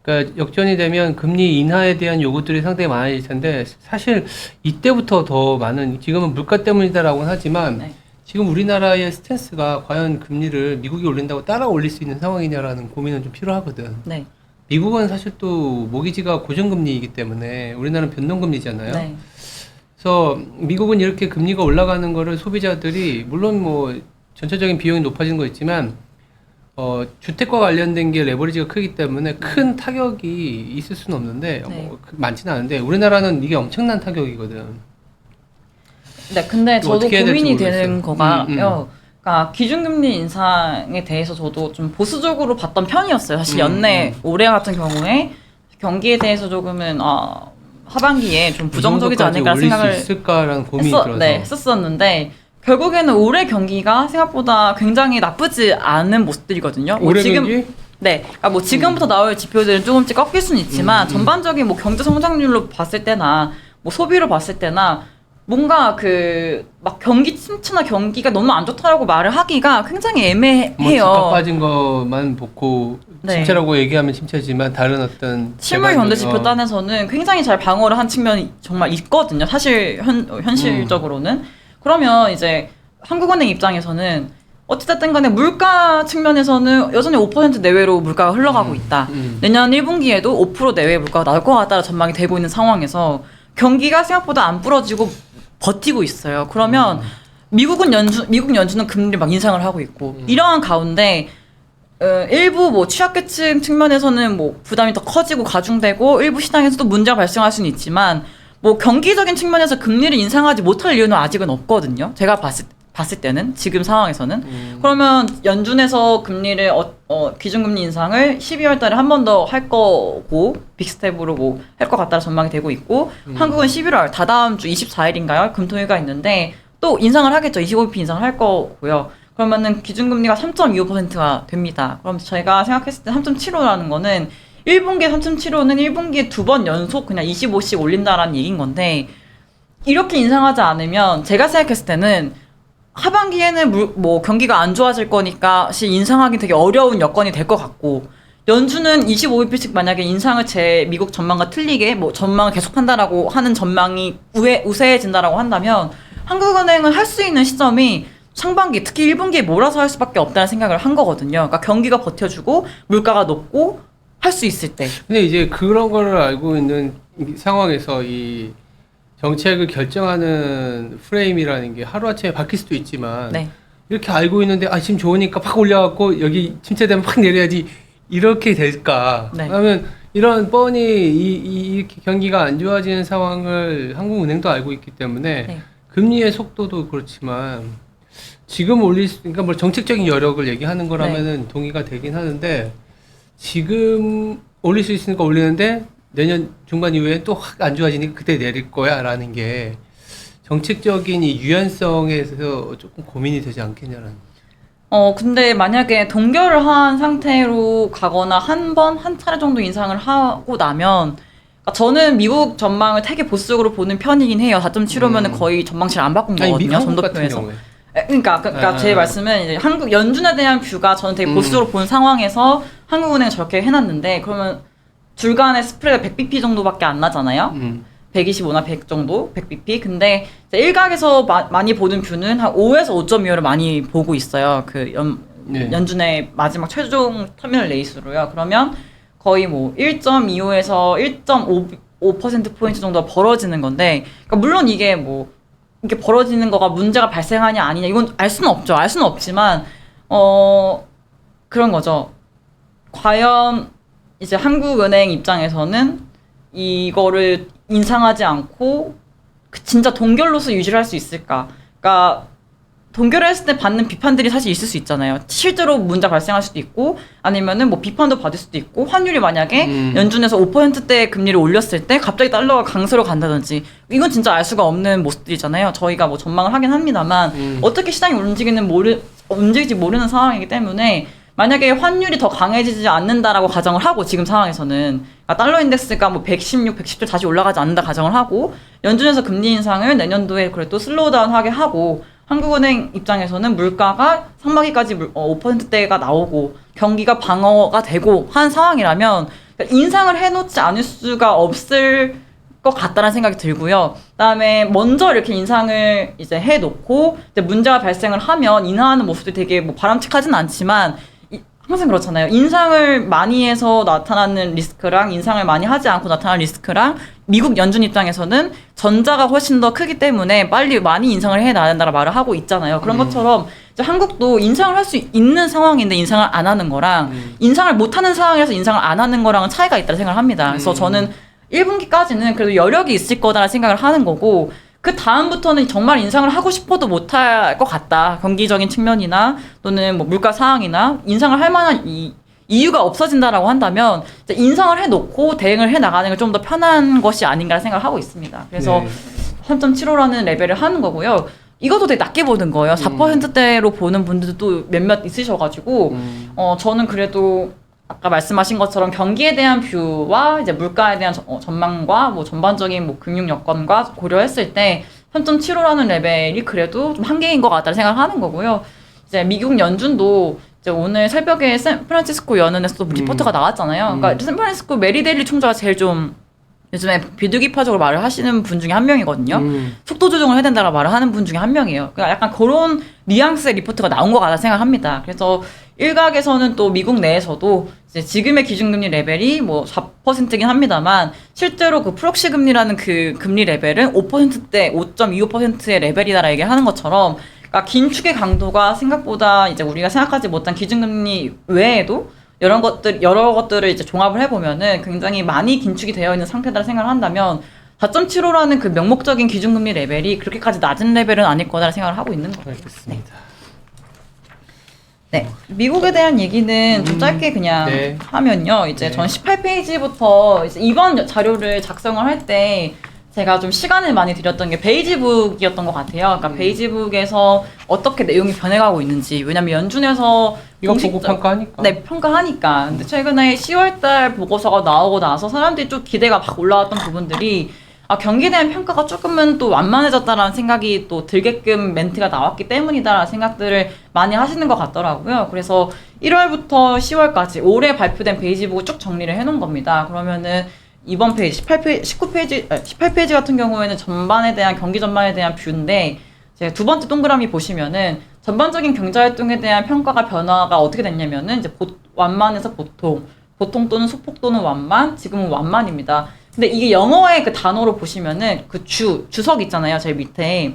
그러니까 역전이 되면 금리 인하에 대한 요구들이 상당히 많아질 텐데 사실 이때부터 더 많은 지금은 물가 때문이다라고는 하지만 네. 지금 우리나라의 스탠스가 과연 금리를 미국이 올린다고 따라 올릴 수 있는 상황이냐라는 고민은 좀 필요하거든. 네. 미국은 사실 또 모기지가 고정금리이기 때문에 우리나라는 변동금리잖아요. 네. 그래서 미국은 이렇게 금리가 올라가는 거를 소비자들이 물론 뭐 전체적인 비용이 높아지는 거 있지만 주택과 관련된 게 레버리지가 크기 때문에 큰 타격이 있을 수는 없는데 네. 많지는 않은데 우리나라는 이게 엄청난 타격이거든. 네, 근데 저도 어떻게 해야 될지 고민이 모르겠어요. 되는 거가요. 그러니까 기준금리 인상에 대해서 저도 좀 보수적으로 봤던 편이었어요. 사실 연내 올해 같은 경우에 경기에 대해서 조금은 하반기에 좀 부정적이지 않을까 생각을 수 있을까라는 고민이 들어서 했었는데 결국에는 올해 경기가 생각보다 굉장히 나쁘지 않은 모습들이거든요. 올해 경기? 네, 그러니까 뭐 지금부터 나올 지표들은 조금씩 꺾일 수는 있지만 전반적인 뭐 경제 성장률로 봤을 때나 뭐 소비로 봤을 때나 뭔가 막 경기 침체나 경기가 너무 안 좋다라고 말을 하기가 굉장히 애매해요. 뭐 집값 빠진 것만 보고 네. 침체라고 얘기하면 침체지만 다른 어떤 실물 현대 지표 단에서는 굉장히 잘 방어를 한 측면이 정말 있거든요. 사실 현실적으로는 그러면 이제 한국은행 입장에서는 어찌됐든 간에 물가 측면에서는 여전히 5% 내외로 물가가 흘러가고 있다. 내년 1분기에도 5% 내외 물가가 나올 것 같다는 전망이 되고 있는 상황에서 경기가 생각보다 안 부러지고 버티고 있어요. 그러면 미국 연준은 금리를 막 인상을 하고 있고 이러한 가운데 일부 뭐 취약계층 측면에서는 뭐 부담이 더 커지고 가중되고 일부 시장에서도 문제가 발생할 수는 있지만 뭐 경기적인 측면에서 금리를 인상하지 못할 이유는 아직은 없거든요. 제가 봤을 때는 지금 상황에서는 그러면 연준에서 금리를 기준금리 인상을 12월 달에 한 번 더 할 거고 빅스텝으로 뭐 할 것 같다는 전망이 되고 있고 한국은 11월 다다음 주 24일인가요? 금토일가 있는데 또 인상을 하겠죠. 25bp 인상을 할 거고요. 그러면은 기준금리가 3.25%가 됩니다. 그럼 저희가 생각했을 때 3.75라는 거는 1분기에 3.75는 1분기에 2번 연속 그냥 25씩 올린다라는 얘기인 건데 이렇게 인상하지 않으면 제가 생각했을 때는 하반기에는 뭐 경기가 안 좋아질 거니까 인상하기 되게 어려운 여건이 될 것 같고 연준은 25bp씩 만약에 인상을 제 미국 전망과 틀리게 뭐 전망을 계속한다라고 하는 전망이 우세해진다라고 한다면 한국은행은 할 수 있는 시점이 상반기 특히 1분기에 몰아서 할 수밖에 없다는 생각을 한 거거든요. 그러니까 경기가 버텨주고 물가가 높고 할 수 있을 때. 근데 이제 그런 거를 알고 있는 이 상황에서 이 정책을 결정하는 프레임이라는 게 하루아침에 바뀔 수도 있지만 네. 이렇게 알고 있는데 아 지금 좋으니까 팍 올려갖고 여기 침체되면 팍 내려야지 이렇게 될까? 네. 그러면 이런 뻔히 이렇게 경기가 안 좋아지는 상황을 한국은행도 알고 있기 때문에 네. 금리의 속도도 그렇지만 지금 올릴 수, 그러니까 뭐 정책적인 여력을 얘기하는 거라면은 동의가 되긴 하는데 지금 올릴 수 있으니까 올리는데 내년 중반 이후에 또 확 안 좋아지니까 그때 내릴 거야라는 게 정책적인 이 유연성에서 조금 고민이 되지 않겠냐라는. 근데 만약에 동결을 한 상태로 가거나 한 차례 정도 인상을 하고 나면, 그러니까 저는 미국 전망을 되게 보수적으로 보는 편이긴 해요. 4.75면은 거의 전망치를 안 바꾼 거거든요. 한국 같은 전도표에서. 경우에. 그러니까 제 말씀은 이제 한국 연준에 대한 뷰가 저는 되게 보수적으로 본 상황에서 한국은행 저렇게 해놨는데, 그러면 둘 간의 스프레드가 100bp 정도밖에 안 나잖아요. 125나 100 정도, 100bp. 근데 이제 일각에서 많이 보는 뷰는 한 5에서 5.25를 많이 보고 있어요. 네. 연준의 마지막 최종 터미널 레이스로요. 그러면 거의 뭐 1.25에서 1.5%포인트 정도가 벌어지는 건데, 그러니까 물론 이게 뭐 이렇게 벌어지는 거가 문제가 발생하냐 아니냐 이건 알 수는 없죠. 알 수는 없지만 그런 거죠. 과연 이제 한국은행 입장에서는 이거를 인상하지 않고 진짜 동결로서 유지를 할 수 있을까? 그러니까 동결을 했을 때 받는 비판들이 사실 있을 수 있잖아요. 실제로 문제 발생할 수도 있고 아니면은 뭐 비판도 받을 수도 있고 환율이 만약에 연준에서 5%대 금리를 올렸을 때 갑자기 달러가 강세로 간다든지 이건 진짜 알 수가 없는 모습들이잖아요. 저희가 뭐 전망을 하긴 합니다만 어떻게 시장이 움직일지 모르는 상황이기 때문에 만약에 환율이 더 강해지지 않는다라고 가정을 하고 지금 상황에서는 그러니까 달러 인덱스가 뭐 116, 110대 다시 올라가지 않는다 가정을 하고 연준에서 금리 인상을 내년도에 그래도 슬로우다운하게 하고 한국은행 입장에서는 물가가 상반기까지 5%대가 나오고 경기가 방어가 되고 한 상황이라면 인상을 해놓지 않을 수가 없을 것 같다는 생각이 들고요. 그다음에 먼저 이렇게 인상을 이제 해놓고 이제 문제가 발생을 하면 인하하는 모습도 되게 뭐 바람직하진 않지만 항상 그렇잖아요. 인상을 많이 해서 나타나는 리스크랑 인상을 많이 하지 않고 나타나는 리스크랑 미국 연준 입장에서는 전자가 훨씬 더 크기 때문에 빨리 많이 인상을 해놔야 된다고 말을 하고 있잖아요. 그런 것처럼 이제 한국도 인상을 할 수 있는 상황인데 인상을 안 하는 거랑 인상을 못하는 상황에서 인상을 안 하는 거랑은 차이가 있다고 생각을 합니다. 그래서 저는 1분기까지는 그래도 여력이 있을 거다라는 생각을 하는 거고 그 다음부터는 정말 인상을 하고 싶어도 못할 것 같다. 경기적인 측면이나 또는 뭐 물가 상황이나 인상을 할 만한 이유가 없어진다라고 한다면 인상을 해놓고 대응을 해나가는 게 좀 더 편한 것이 아닌가 생각을 하고 있습니다. 그래서 네. 3.75라는 레벨을 하는 거고요. 이것도 되게 낮게 보는 거예요. 4%대로 보는 분들도 몇몇 있으셔가지고 저는 그래도 아까 말씀하신 것처럼 경기에 대한 뷰와 이제 물가에 대한 전망과 뭐 전반적인 뭐 금융 여건과 고려했을 때 3.75라는 레벨이 그래도 좀 한계인 것 같다는 생각을 하는 거고요. 이제 미국 연준도 이제 오늘 새벽에 샌프란시스코 연은에서도 리포트가 나왔잖아요. 그러니까 샌프란시스코 메리데일리 총재가 제일 좀 요즘에 비둘기파적으로 말을 하시는 분 중에 한 명이거든요. 속도 조정을 해야 된다고 말을 하는 분 중에 한 명이에요. 그러니까 약간 그런 뉘앙스의 리포트가 나온 것 같다 생각합니다. 그래서 일각에서는 또 미국 내에서도 이제 지금의 기준금리 레벨이 뭐 4%긴 합니다만 실제로 그 프록시 금리라는 그 금리 레벨은 5%대 5.25%의 레벨이다라 얘기를 하는 것처럼 그러니까 긴축의 강도가 생각보다 이제 우리가 생각하지 못한 기준금리 외에도 여러 것들을 이제 종합을 해보면은 굉장히 많이 긴축이 되어 있는 상태다 생각을 한다면 4.75라는 그 명목적인 기준금리 레벨이 그렇게까지 낮은 레벨은 아닐 거다라는 생각을 하고 있는 거예요. 알겠습니다. 네. 미국에 대한 얘기는 좀 짧게 그냥 네. 하면요. 이제 네. 전 18페이지부터 이제 이번 자료를 작성을 할 때 제가 좀 시간을 많이 들였던 게 베이지북이었던 것 같아요. 그러니까 베이지북에서 어떻게 내용이 변해가고 있는지. 왜냐면 연준에서 이거 보고 평가하니까. 네, 평가하니까. 근데 최근에 10월달 보고서가 나오고 나서 사람들이 좀 기대가 막 올라왔던 부분들이 경기에 대한 평가가 조금은 또 완만해졌다라는 생각이 또 들게끔 멘트가 나왔기 때문이다라는 생각들을 많이 하시는 것 같더라고요. 그래서 1월부터 10월까지 올해 발표된 베이지북을 쭉 정리를 해놓은 겁니다. 그러면은 이번 페이지 18페이지 같은 경우에는 전반에 대한 경기 전반에 대한 뷰인데 제가 두 번째 동그라미 보시면은 전반적인 경제 활동에 대한 평가가 변화가 어떻게 됐냐면은 이제 완만에서 보통 또는 소폭 또는 완만, 지금은 완만입니다. 근데 이게 영어의 그 단어로 보시면은 그 주석 있잖아요. 제일 밑에.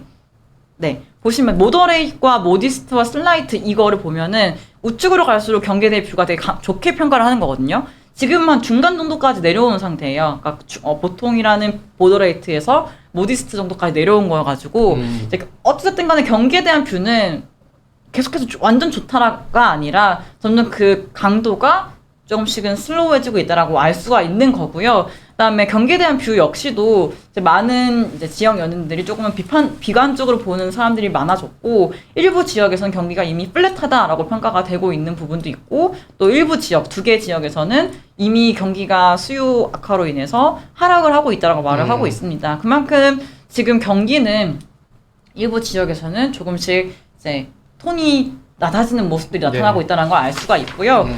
네. 보시면 모더레이트와 모디스트와 슬라이트 이거를 보면은 우측으로 갈수록 경기대 뷰가 되게 좋게 평가를 하는 거거든요. 지금 한 중간 정도까지 내려오는 상태예요. 그러니까 보통이라는 모더레이트에서 모디스트 정도까지 내려온 거여가지고 이제 어쨌든 간에 경기에 대한 뷰는 계속해서 완전 좋다가 아니라 점점 그 강도가 조금씩은 슬로우해지고 있다라고 알 수가 있는 거고요. 그다음에 경기에 대한 뷰 역시도 이제 많은 이제 지역 연인들이 조금은 비관적으로 보는 사람들이 많아졌고, 일부 지역에서는 경기가 이미 플랫하다라고 평가가 되고 있는 부분도 있고, 또 일부 지역, 2개 지역에서는 이미 경기가 수요 악화로 인해서 하락을 하고 있다라고 말을 하고 있습니다. 그만큼 지금 경기는 일부 지역에서는 조금씩 이제 톤이 낮아지는 모습들이 나타나고 있다는 걸 알 수가 있고요.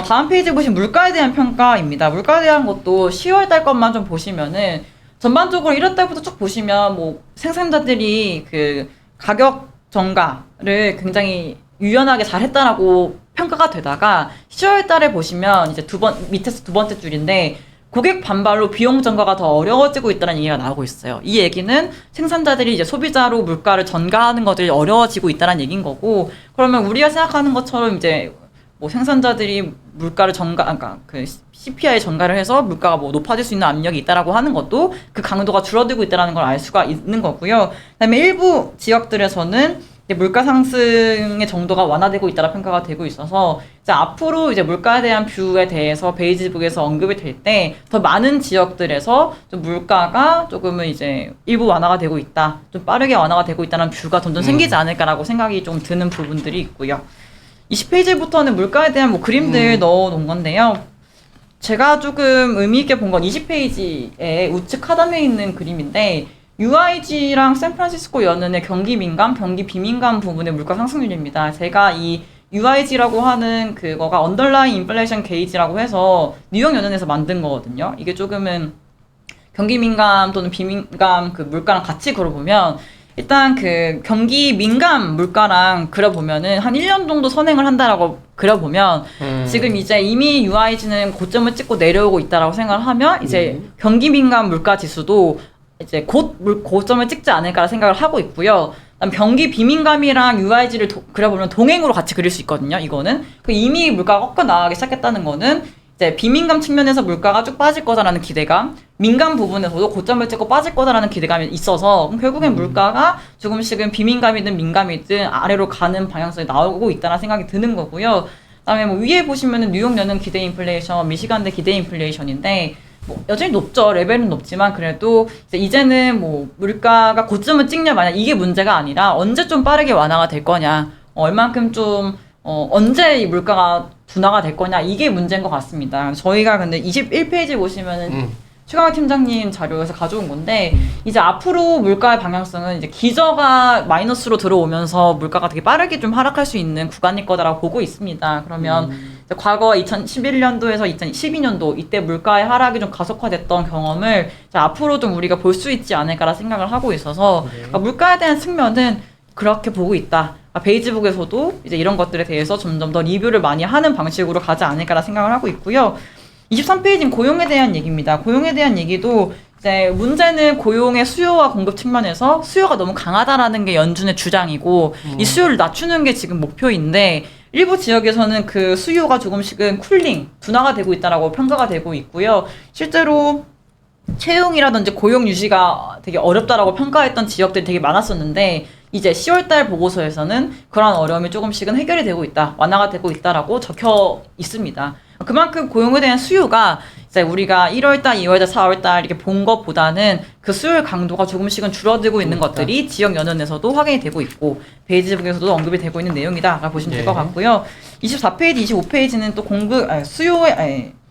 다음 페이지 보시면 물가에 대한 평가입니다. 물가에 대한 것도 10월 달 것만 좀 보시면은 전반적으로 1월 달부터 쭉 보시면 뭐 생산자들이 그 가격 정가를 굉장히 유연하게 잘 했다라고 평가가 되다가 10월 달에 보시면 이제 밑에서 두 번째 줄인데 고객 반발로 비용 전가가 더 어려워지고 있다는 얘기가 나오고 있어요. 이 얘기는 생산자들이 이제 소비자로 물가를 전가하는 것들이 어려워지고 있다는 얘기인 거고, 그러면 우리가 생각하는 것처럼 이제 뭐 생산자들이 물가를 그러니까 그 CPI 전가를 해서 물가가 뭐 높아질 수 있는 압력이 있다라고 하는 것도 그 강도가 줄어들고 있다는 걸 알 수가 있는 거고요. 그다음에 일부 지역들에서는 물가 상승의 정도가 완화되고 있다라 평가가 되고 있어서 이제 앞으로 이제 물가에 대한 뷰에 대해서 베이지북에서 언급이 될 때 더 많은 지역들에서 좀 물가가 조금은 이제 일부 완화가 되고 있다, 좀 빠르게 완화가 되고 있다는 뷰가 점점 생기지 않을까라고 생각이 좀 드는 부분들이 있고요. 20페이지부터는 물가에 대한 뭐 그림들 넣어 놓은 건데요. 제가 조금 의미 있게 본 건 20페이지에 우측 하단에 있는 그림인데, UIG랑 샌프란시스코 연은의 경기 민감, 경기 비민감 부분의 물가 상승률입니다. 제가 이 UIG라고 하는 그거가 언더라인 인플레이션 게이지라고 해서 뉴욕 연은에서 만든 거거든요. 이게 조금은 경기 민감 또는 비민감 그 물가랑 같이 그려보면, 일단 그 경기 민감 물가랑 그려보면은 한 1년 정도 선행을 한다라고 그려보면 지금 이제 이미 UIG는 고점을 찍고 내려오고 있다라고 생각을 하면 이제 경기 민감 물가 지수도 이제 곧 고점을 찍지 않을까 생각을 하고 있고요. 그다음 경기 비민감이랑 UIG를 그려보면 동행으로 같이 그릴 수 있거든요. 이거는 이미 물가가 꺾여 나가기 시작했다는 거는 이제 비민감 측면에서 물가가 쭉 빠질 거다라는 기대감, 민감 부분에서도 고점을 찍고 빠질 거다라는 기대감이 있어서 결국엔 물가가 조금씩은 비민감이든 민감이든 아래로 가는 방향성이 나오고 있다는 생각이 드는 거고요. 그다음에 뭐 위에 보시면은 뉴욕 연은 기대 인플레이션, 미시간대 기대 인플레이션인데 뭐 여전히 높죠. 레벨은 높지만 그래도 이제는 뭐 물가가 고점을 찍냐 마냐 이게 문제가 아니라 언제 좀 빠르게 완화가 될 거냐, 얼만큼 좀 언제 이 물가가 둔화가 될 거냐 이게 문제인 것 같습니다. 저희가 근데 21페이지 보시면은 최강욱 팀장님 자료에서 가져온 건데 이제 앞으로 물가의 방향성은 이제 기저가 마이너스로 들어오면서 물가가 되게 빠르게 좀 하락할 수 있는 구간일 거다라고 보고 있습니다. 그러면 이제 과거 2011년도에서 2012년도 이때 물가의 하락이 좀 가속화됐던 경험을 이제 앞으로 좀 우리가 볼 수 있지 않을까라 생각을 하고 있어서 그러니까 물가에 대한 측면은 그렇게 보고 있다. 베이지북에서도 이제 이런 것들에 대해서 점점 더 리뷰를 많이 하는 방식으로 가지 않을까라 생각을 하고 있고요. 23페이지는 고용에 대한 얘기입니다. 고용에 대한 얘기도 이제 문제는 고용의 수요와 공급 측면에서 수요가 너무 강하다라는 게 연준의 주장이고 이 수요를 낮추는 게 지금 목표인데 일부 지역에서는 그 수요가 조금씩은 둔화가 되고 있다라고 평가가 되고 있고요. 실제로 채용이라든지 고용 유지가 되게 어렵다라고 평가했던 지역들이 되게 많았었는데 이제 10월달 보고서에서는 그런 어려움이 조금씩은 해결이 되고 있다, 완화가 되고 있다라고 적혀 있습니다. 그만큼 고용에 대한 수요가 이제 우리가 1월달, 2월달, 4월달 이렇게 본 것보다는 그 수요의 강도가 조금씩은 줄어들고 있는 것들이 지역 연원에서도 확인이 되고 있고 베이지북에서도 언급이 되고 있는 내용이다라고 보시면 될 것 같고요. 24페이지, 25페이지는 또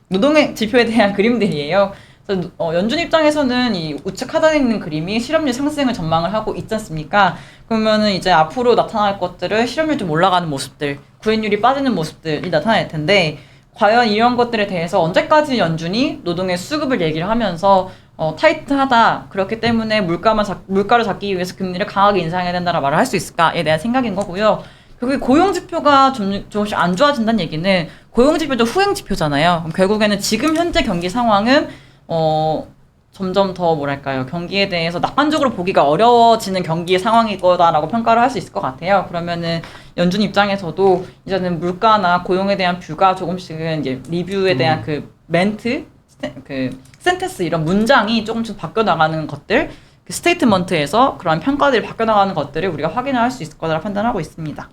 노동의 지표에 대한 그림들이에요. 그래서 연준 입장에서는 이 우측 하단에 있는 그림이 실업률 상승을 전망을 하고 있지 않습니까? 그러면은 이제 앞으로 나타날 것들을 실업률 좀 올라가는 모습들, 구인율이 빠지는 모습들이 나타날 텐데 과연 이런 것들에 대해서 언제까지 연준이 노동의 수급을 얘기를 하면서 타이트하다, 그렇기 때문에 물가를 잡기 위해서 금리를 강하게 인상해야 된다라고 말을 할 수 있을까에 대한 생각인 거고요. 결국에 고용지표가 조금씩 안 좋아진다는 얘기는 고용지표도 후행지표잖아요. 결국에는 지금 현재 경기 상황은 점점 더 뭐랄까요 경기에 대해서 낙관적으로 보기가 어려워지는 경기의 상황일 거다라고 평가를 할 수 있을 것 같아요. 그러면은 연준 입장에서도 이제는 물가나 고용에 대한 뷰가 조금씩은 이제 리뷰에 대한 그 멘트, 그 센텐스 이런 문장이 조금씩 바뀌어 나가는 것들, 그 스테이트먼트에서 그런 평가들이 바뀌어 나가는 것들을 우리가 확인을 할 수 있을 거라고 판단하고 있습니다.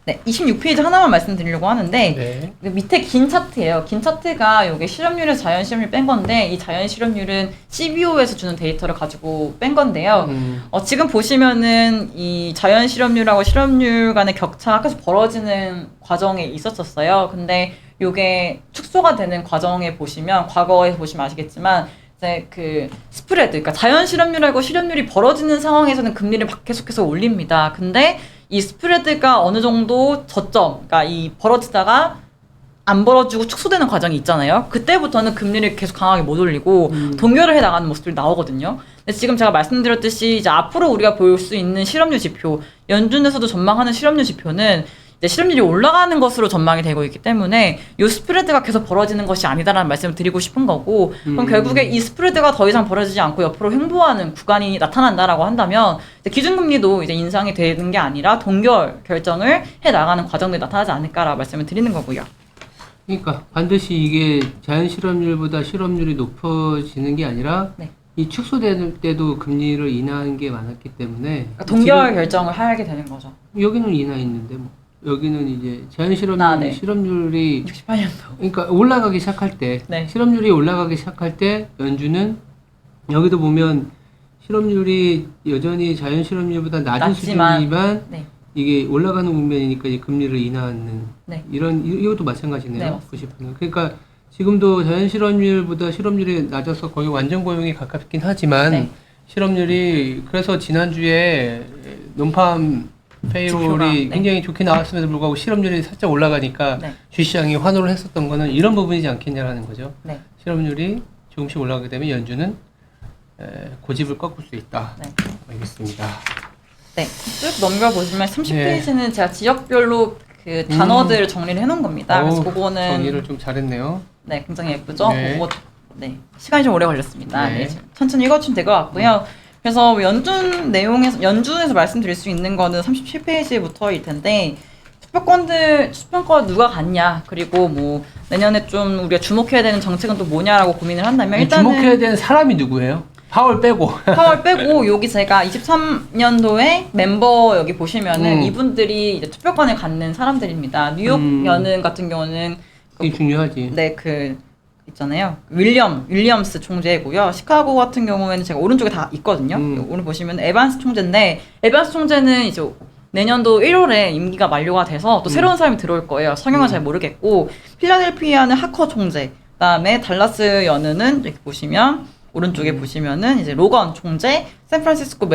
네, 26페이지 하나만 말씀드리려고 하는데 네. 그 밑에 긴 차트예요. 긴 차트가 요게 실업률에서 자연 실업률 뺀 건데 이 자연 실업률은 CBO에서 주는 데이터를 가지고 뺀 건데요. 지금 보시면은 이 자연 실업률하고 실업률 간의 격차가 계속 벌어지는 과정에 있었었어요. 근데 요게 축소가 되는 과정에 보시면 과거에 보시면 아시겠지만 이제 그 스프레드, 그러니까 자연 실업률하고 실업률이 벌어지는 상황에서는 금리를 계속해서 올립니다. 근데 이 스프레드가 어느 정도 저점, 그러니까 이 벌어지다가 안 벌어지고 축소되는 과정이 있잖아요. 그때부터는 금리를 계속 강하게 못 올리고 동결을 해 나가는 모습들이 나오거든요. 근데 지금 제가 말씀드렸듯이 이제 앞으로 우리가 볼 수 있는 실업률 지표, 연준에서도 전망하는 실업률 지표는 이제 실업률이 올라가는 것으로 전망이 되고 있기 때문에 이 스프레드가 계속 벌어지는 것이 아니다라는 말씀을 드리고 싶은 거고, 그럼 결국에 이 스프레드가 더 이상 벌어지지 않고 옆으로 횡보하는 구간이 나타난다라고 한다면 이제 기준금리도 이제 인상이 되는 게 아니라 동결 결정을 해 나가는 과정들이 나타나지 않을까라고 말씀을 드리는 거고요. 그러니까 반드시 이게 자연 실업률보다 실업률이 높아지는 게 아니라 네. 이 축소될 때도 금리를 인하하는 게 많았기 때문에 그러니까 동결 결정을 하게 되는 거죠. 여기는 인하했는데 뭐 여기는 이제 자연 실업률 아, 네. 실업률이 68년도. 그러니까 올라가기 시작할 때 네. 실업률이 올라가기 시작할 때 연준은 여기도 보면 실업률이 여전히 자연 실업률보다 낮은 낮지만, 수준이지만 네. 이게 올라가는 국면이니까 이제 금리를 인하하는 네. 이것도 마찬가지네요. 네, 90%는. 그러니까 지금도 자연 실업률보다 실업률이 낮아서 거의 완전 고용에 가깝긴 하지만 네. 실업률이 그래서 지난주에 논팜 페이롤이 지표가, 네. 굉장히 좋게 나왔음에도 불구하고 실업률이 살짝 올라가니까 네. 주시장이 환호를 했었던 거는 이런 부분이지 않겠냐라는 거죠. 네. 실업률이 조금씩 올라가게 되면 연준은 고집을 꺾을 수 있다. 네. 알겠습니다. 네, 쭉 넘겨보시면 30페이지는 제가 지역별로 그 단어들을 정리를 해놓은 겁니다. 그래서 어우, 그거는 정리를 좀 잘했네요. 네, 굉장히 예쁘죠? 네. 그거 네, 시간이 좀 오래 걸렸습니다. 네. 네, 천천히 읽어주시면 될 것 같고요. 그래서 연준에서 말씀드릴 수 있는 거는 37페이지부터일 텐데 투표권 누가 갖냐, 그리고 뭐 내년에 좀 우리가 주목해야 되는 정책은 또 뭐냐라고 고민을 한다면 일단은 주목해야 되는 사람이 누구예요? 파월 빼고. 파월 빼고 여기 제가 23년도에 멤버 여기 보시면은 이분들이 이제 투표권을 갖는 사람들입니다. 뉴욕 연은 같은 경우는 이게 중요하지. 네, 그 있잖아요. 윌리엄스 총재고요. 시카고 같은 경우에는 제가 오른쪽에 다 있거든요. 오늘 보시면 에반스 총재인데 에반스 총재는 이제 내년도 1월에 임기가 만료가 돼서 또 새로운 사람이 들어올 거예요. 성향은 잘 모르겠고, 필라델피아는 하커 총재, 그다음에 달라스 연은은 이렇게 보시면 오른쪽에 보시면은 이제 로건 총재, 샌프란시스코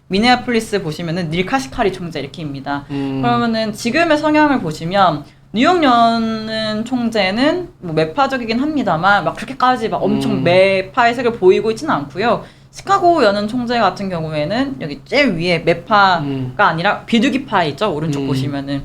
미네아폴리스 보시면은 닐 카시카리 총재 이렇게입니다. 그러면은 지금의 성향을 보시면 뉴욕 연은 총재는 뭐 매파적이긴 합니다만 막 그렇게까지 막 엄청 매파의 색을 보이고 있지는 않고요. 시카고 연은 총재 같은 경우에는 여기 제일 위에 매파가 아니라 비둘기파 있죠. 오른쪽 보시면은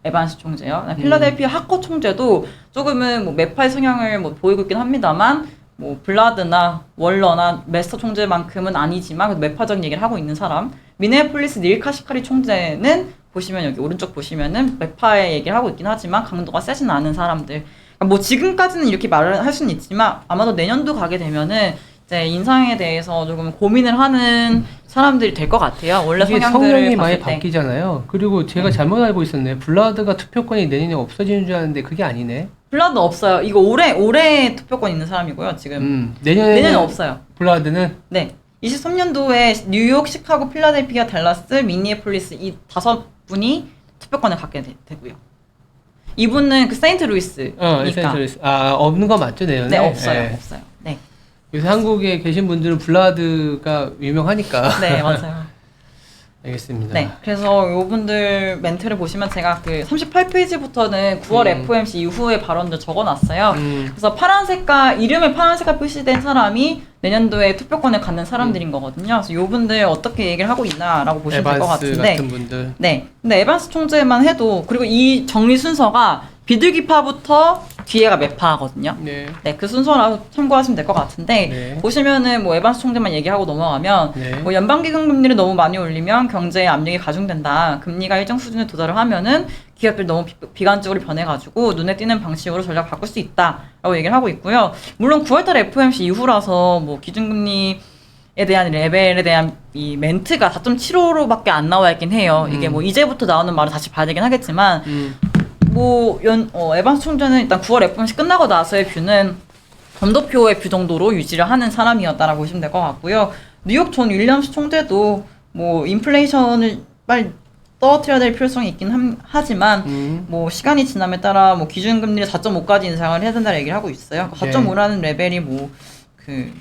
에반스 총재요. 필라델피아 하커 총재도 조금은 뭐 매파의 성향을 뭐 보이고 있긴 합니다만 뭐 블라드나 월러나 메스터 총재만큼은 아니지만 매파적인 얘기를 하고 있는 사람. 미네아폴리스 닐 카시카리 총재는 보시면 여기 오른쪽 보시면은 매파의 얘기를 하고 있긴 하지만 강도가 세진 않은 사람들. 그러니까 뭐 지금까지는 이렇게 말을 할 수는 있지만 아마도 내년도 가게 되면은 이제 인상에 대해서 조금 고민을 하는 사람들이 될 것 같아요. 원래 이게 성향들을 성향이 많이 봤을 때. 바뀌잖아요. 그리고 제가 잘못 알고 있었네. 블라드가 투표권이 내년에 없어지는 줄 알았는데 그게 아니네. 블라드 없어요. 이거 올해 투표권 있는 사람이고요. 지금 내년에 없어요. 블라드는 네. 23년도에 뉴욕, 시카고, 필라델피아, 달라스, 미니애폴리스 이 5분이 투표권을 갖게 되고요. 이분은 그 세인트루이스니까. 세인트루이스. 없는 거 맞죠, 내년에? 네, 없어요. 네. 없어요. 네. 요새 한국에 계신 분들은 블라드가 유명하니까. 네, 맞아요. 알겠습니다. 네. 그래서 요분들 멘트를 보시면 제가 그 38페이지부터는 9월 FOMC 이후의 발언들 적어놨어요. 그래서 이름에 파란 색깔 표시된 사람이 내년도에 투표권을 갖는 사람들인 거거든요. 그래서 요분들 어떻게 얘기를 하고 있나라고 보시면 될 것 같은데. 같은 분들. 네. 근데 에반스 총재만 해도, 그리고 이 정리 순서가 비둘기파부터 뒤에가 매파거든요. 네. 네, 그 순서라서 참고하시면 될 것 같은데 네. 보시면은 뭐 에반스 총재만 얘기하고 넘어가면 네. 뭐 연방기금 금리를 너무 많이 올리면 경제의 압력이 가중된다. 금리가 일정 수준에 도달을 하면은 기업들이 너무 비관적으로 변해가지고 눈에 띄는 방식으로 전략 바꿀 수 있다라고 얘기를 하고 있고요. 물론 9월달 FOMC 이후라서 뭐 기준금리에 대한 레벨에 대한 이 멘트가 4.75로밖에 안 나와 있긴 해요. 이게 뭐 이제부터 나오는 말은 다시 봐야 되긴 하겠지만 뭐 에반스 총재는 일단 9월 FOMC 끝나고 나서의 뷰는 점도표의 뷰 정도로 유지를 하는 사람이었다라고 보시면 될 것 같고요. 뉴욕 존 윌리엄스 총재도 뭐 인플레이션을 빨리 떨어뜨려야 될 필요성이 있긴 하지만 뭐 시간이 지남에 따라 뭐 기준금리를 4.5까지 인상을 해야 된다는 얘기를 하고 있어요. 4.5라는 레벨이 뭐 그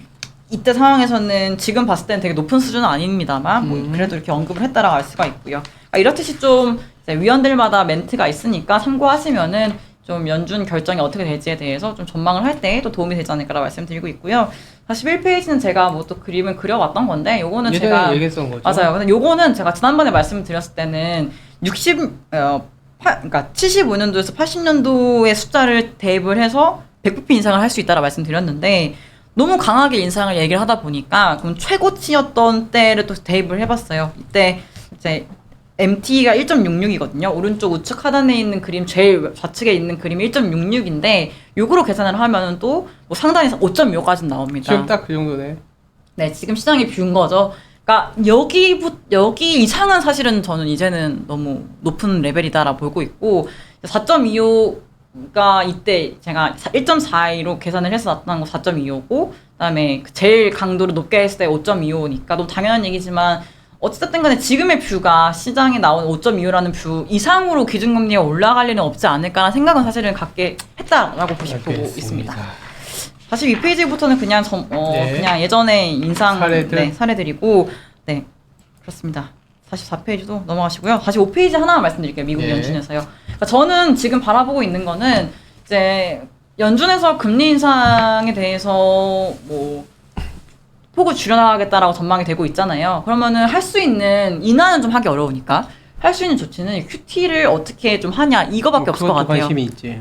이때 상황에서는 지금 봤을 때는 되게 높은 수준은 아닙니다만 뭐 그래도 이렇게 언급을 했다라고 알 수가 있고요. 그러니까 이렇듯이 좀 이제 위원들마다 멘트가 있으니까 참고하시면은 좀 연준 결정이 어떻게 될지에 대해서 좀 전망을 할 때 또 도움이 되지 않을까라고 말씀드리고 있고요. 41페이지는 제가 뭐 또 그림을 그려왔던 건데 요거는 예전에 제가 얘기했던 거죠. 맞아요. 근데 요거는 제가 지난번에 말씀을 드렸을 때는 그러니까 75년도에서 80년도의 숫자를 대입을 해서 100bp 인상을 할 수 있다라 말씀드렸는데 너무 강하게 인상을 얘기를 하다 보니까 그럼 최고치였던 때를 또 대입을 해봤어요. 이때 이제 MT가 1.66이거든요. 오른쪽 우측 하단에 있는 그림 제일 좌측에 있는 그림이 1.66인데 요거로 계산을 하면은 또 뭐 상단에서 5.25까지 나옵니다. 지금 딱 그 정도네. 네, 지금 시장이 뷰인 거죠. 그러니까 여기 이상은 사실은 저는 이제는 너무 높은 레벨이다라 보고 있고 4.25가 이때 제가 1.42로 계산을 해서 나타난 거 4.25고 그다음에 제일 강도를 높게 했을 때 5.25니까 너무 당연한 얘기지만 어쨌든 간에 지금의 뷰가 시장에 나온 5.25라는 뷰 이상으로 기준금리가 올라갈 일은 없지 않을까라는 생각은 사실은 갖게 했다라고 보고 있습니다. 42페이지부터는 그냥 네. 그냥 예전에 인상 사례들. 네, 사례들이고 네 그렇습니다. 44페이지도 넘어가시고요. 45페이지 하나만 말씀드릴게요. 미국 네. 연준에서요. 그러니까 저는 지금 바라보고 있는 거는 이제 연준에서 금리 인상에 대해서 뭐 폭을 줄여나가겠다라고 전망이 되고 있잖아요. 그러면은 할 수 있는 인하는 좀 하기 어려우니까 할 수 있는 조치는 QT를 어떻게 좀 하냐 이거밖에 없을 것 그것도 같아요. 관심이 있지.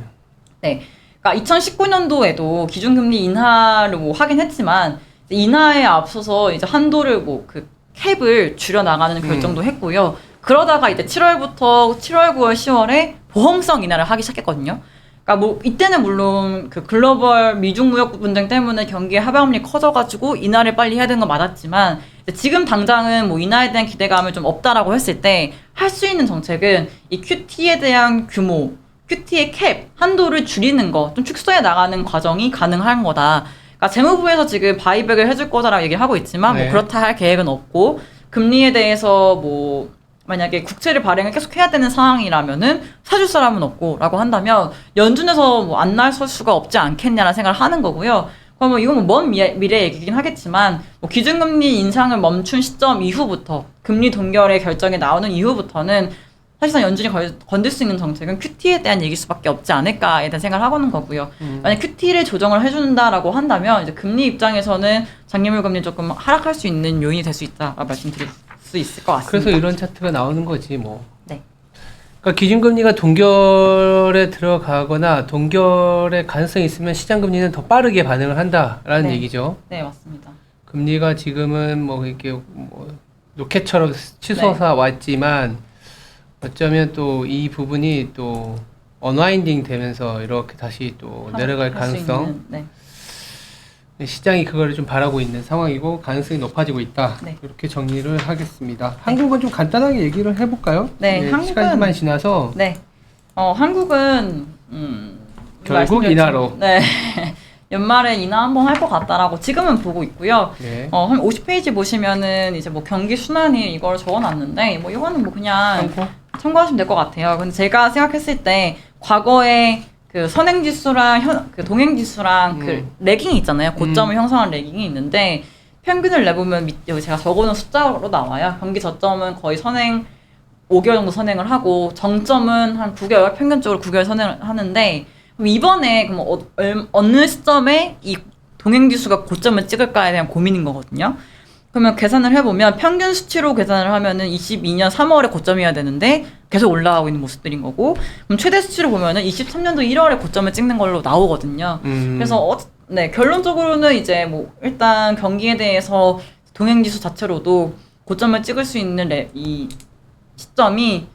네. 그러니까 2019년도에도 기준금리 인하를 뭐 하긴 했지만 인하에 앞서서 이제 한도를 뭐 그 캡을 줄여 나가는 결정도 했고요. 그러다가 이제 7월부터 7월, 9월, 10월에 보험성 인하를 하기 시작했거든요. 그러니까 뭐 이때는 물론 그 글로벌 미중 무역 분쟁 때문에 경기의 하방률이 커져가지고 인하를 빨리 해야 되는 건 맞았지만 지금 당장은 뭐 인하에 대한 기대감을 좀 없다라고 했을 때 할 수 있는 정책은 이 QT에 대한 규모 QT의 캡, 한도를 줄이는 거, 좀 축소해 나가는 과정이 가능한 거다. 그러니까 재무부에서 지금 바이백을 해줄 거다라고 얘기를 하고 있지만 네. 뭐 그렇다 할 계획은 없고 금리에 대해서 뭐 만약에 국채를 발행을 계속 해야 되는 상황이라면은 사줄 사람은 없고라고 한다면 연준에서 뭐 안 나설 수가 없지 않겠냐라는 생각을 하는 거고요. 그러면 이건 뭐 먼 미래 얘기긴 하겠지만 뭐 기준금리 인상을 멈춘 시점 이후부터 금리 동결의 결정이 나오는 이후부터는 사실상 연준이 건들 수 있는 정책은 QT에 대한 얘기일 수밖에 없지 않을까에 대한 생각을 하고는 거고요. 만약 QT를 조정을 해준다라고 한다면 이제 금리 입장에서는 장기물 금리 조금 하락할 수 있는 요인이 될 수 있다라고 말씀드릴 수 있을 것 같습니다. 그래서 이런 차트가 나오는 거지 뭐. 네. 그러니까 기준금리가 동결에 들어가거나 동결의 가능성이 있으면 시장금리는 더 빠르게 반응을 한다라는 네. 얘기죠. 네, 맞습니다. 금리가 지금은 뭐 이렇게 뭐 로켓처럼 치솟아 왔지만 어쩌면 또 이 부분이 또 언와인딩 되면서 이렇게 다시 또 내려갈 할수 가능성 있는, 네. 시장이 그거를 좀 바라고 있는 상황이고 가능성이 높아지고 있다. 네. 이렇게 정리를 하겠습니다. 한국은 좀 간단하게 얘기를 해볼까요? 네, 한국은- 시간만 지나서 네. 한국은 결국 말씀드렸죠. 인하로. 네. 연말에 인하 한번 할 것 같다라고 지금은 보고 있고요. 네. 한 50페이지 보시면은 이제 뭐 경기 순환이 이걸 적어놨는데 뭐 이거는 뭐 그냥 참고하시면 될 것 같아요. 근데 제가 생각했을 때 과거에 그 선행지수랑 그 동행지수랑 그 레깅이 있잖아요. 고점을 형성한 레깅이 있는데 평균을 내보면 여기 제가 적어놓은 숫자로 나와요. 경기 저점은 거의 선행 5개월 정도 선행을 하고 정점은 한 9개월 평균적으로 9개월 선행을 하는데 그럼 이번에 그럼 어느 시점에 이 동행지수가 고점을 찍을까에 대한 고민인 거거든요. 그러면 계산을 해보면 평균 수치로 계산을 하면은 22년 3월에 고점이어야 되는데 계속 올라가고 있는 모습들인 거고, 그럼 최대 수치로 보면은 23년도 1월에 고점을 찍는 걸로 나오거든요. 그래서 네, 결론적으로는 이제 뭐 일단 경기에 대해서 동행지수 자체로도 고점을 찍을 수 있는 이 시점이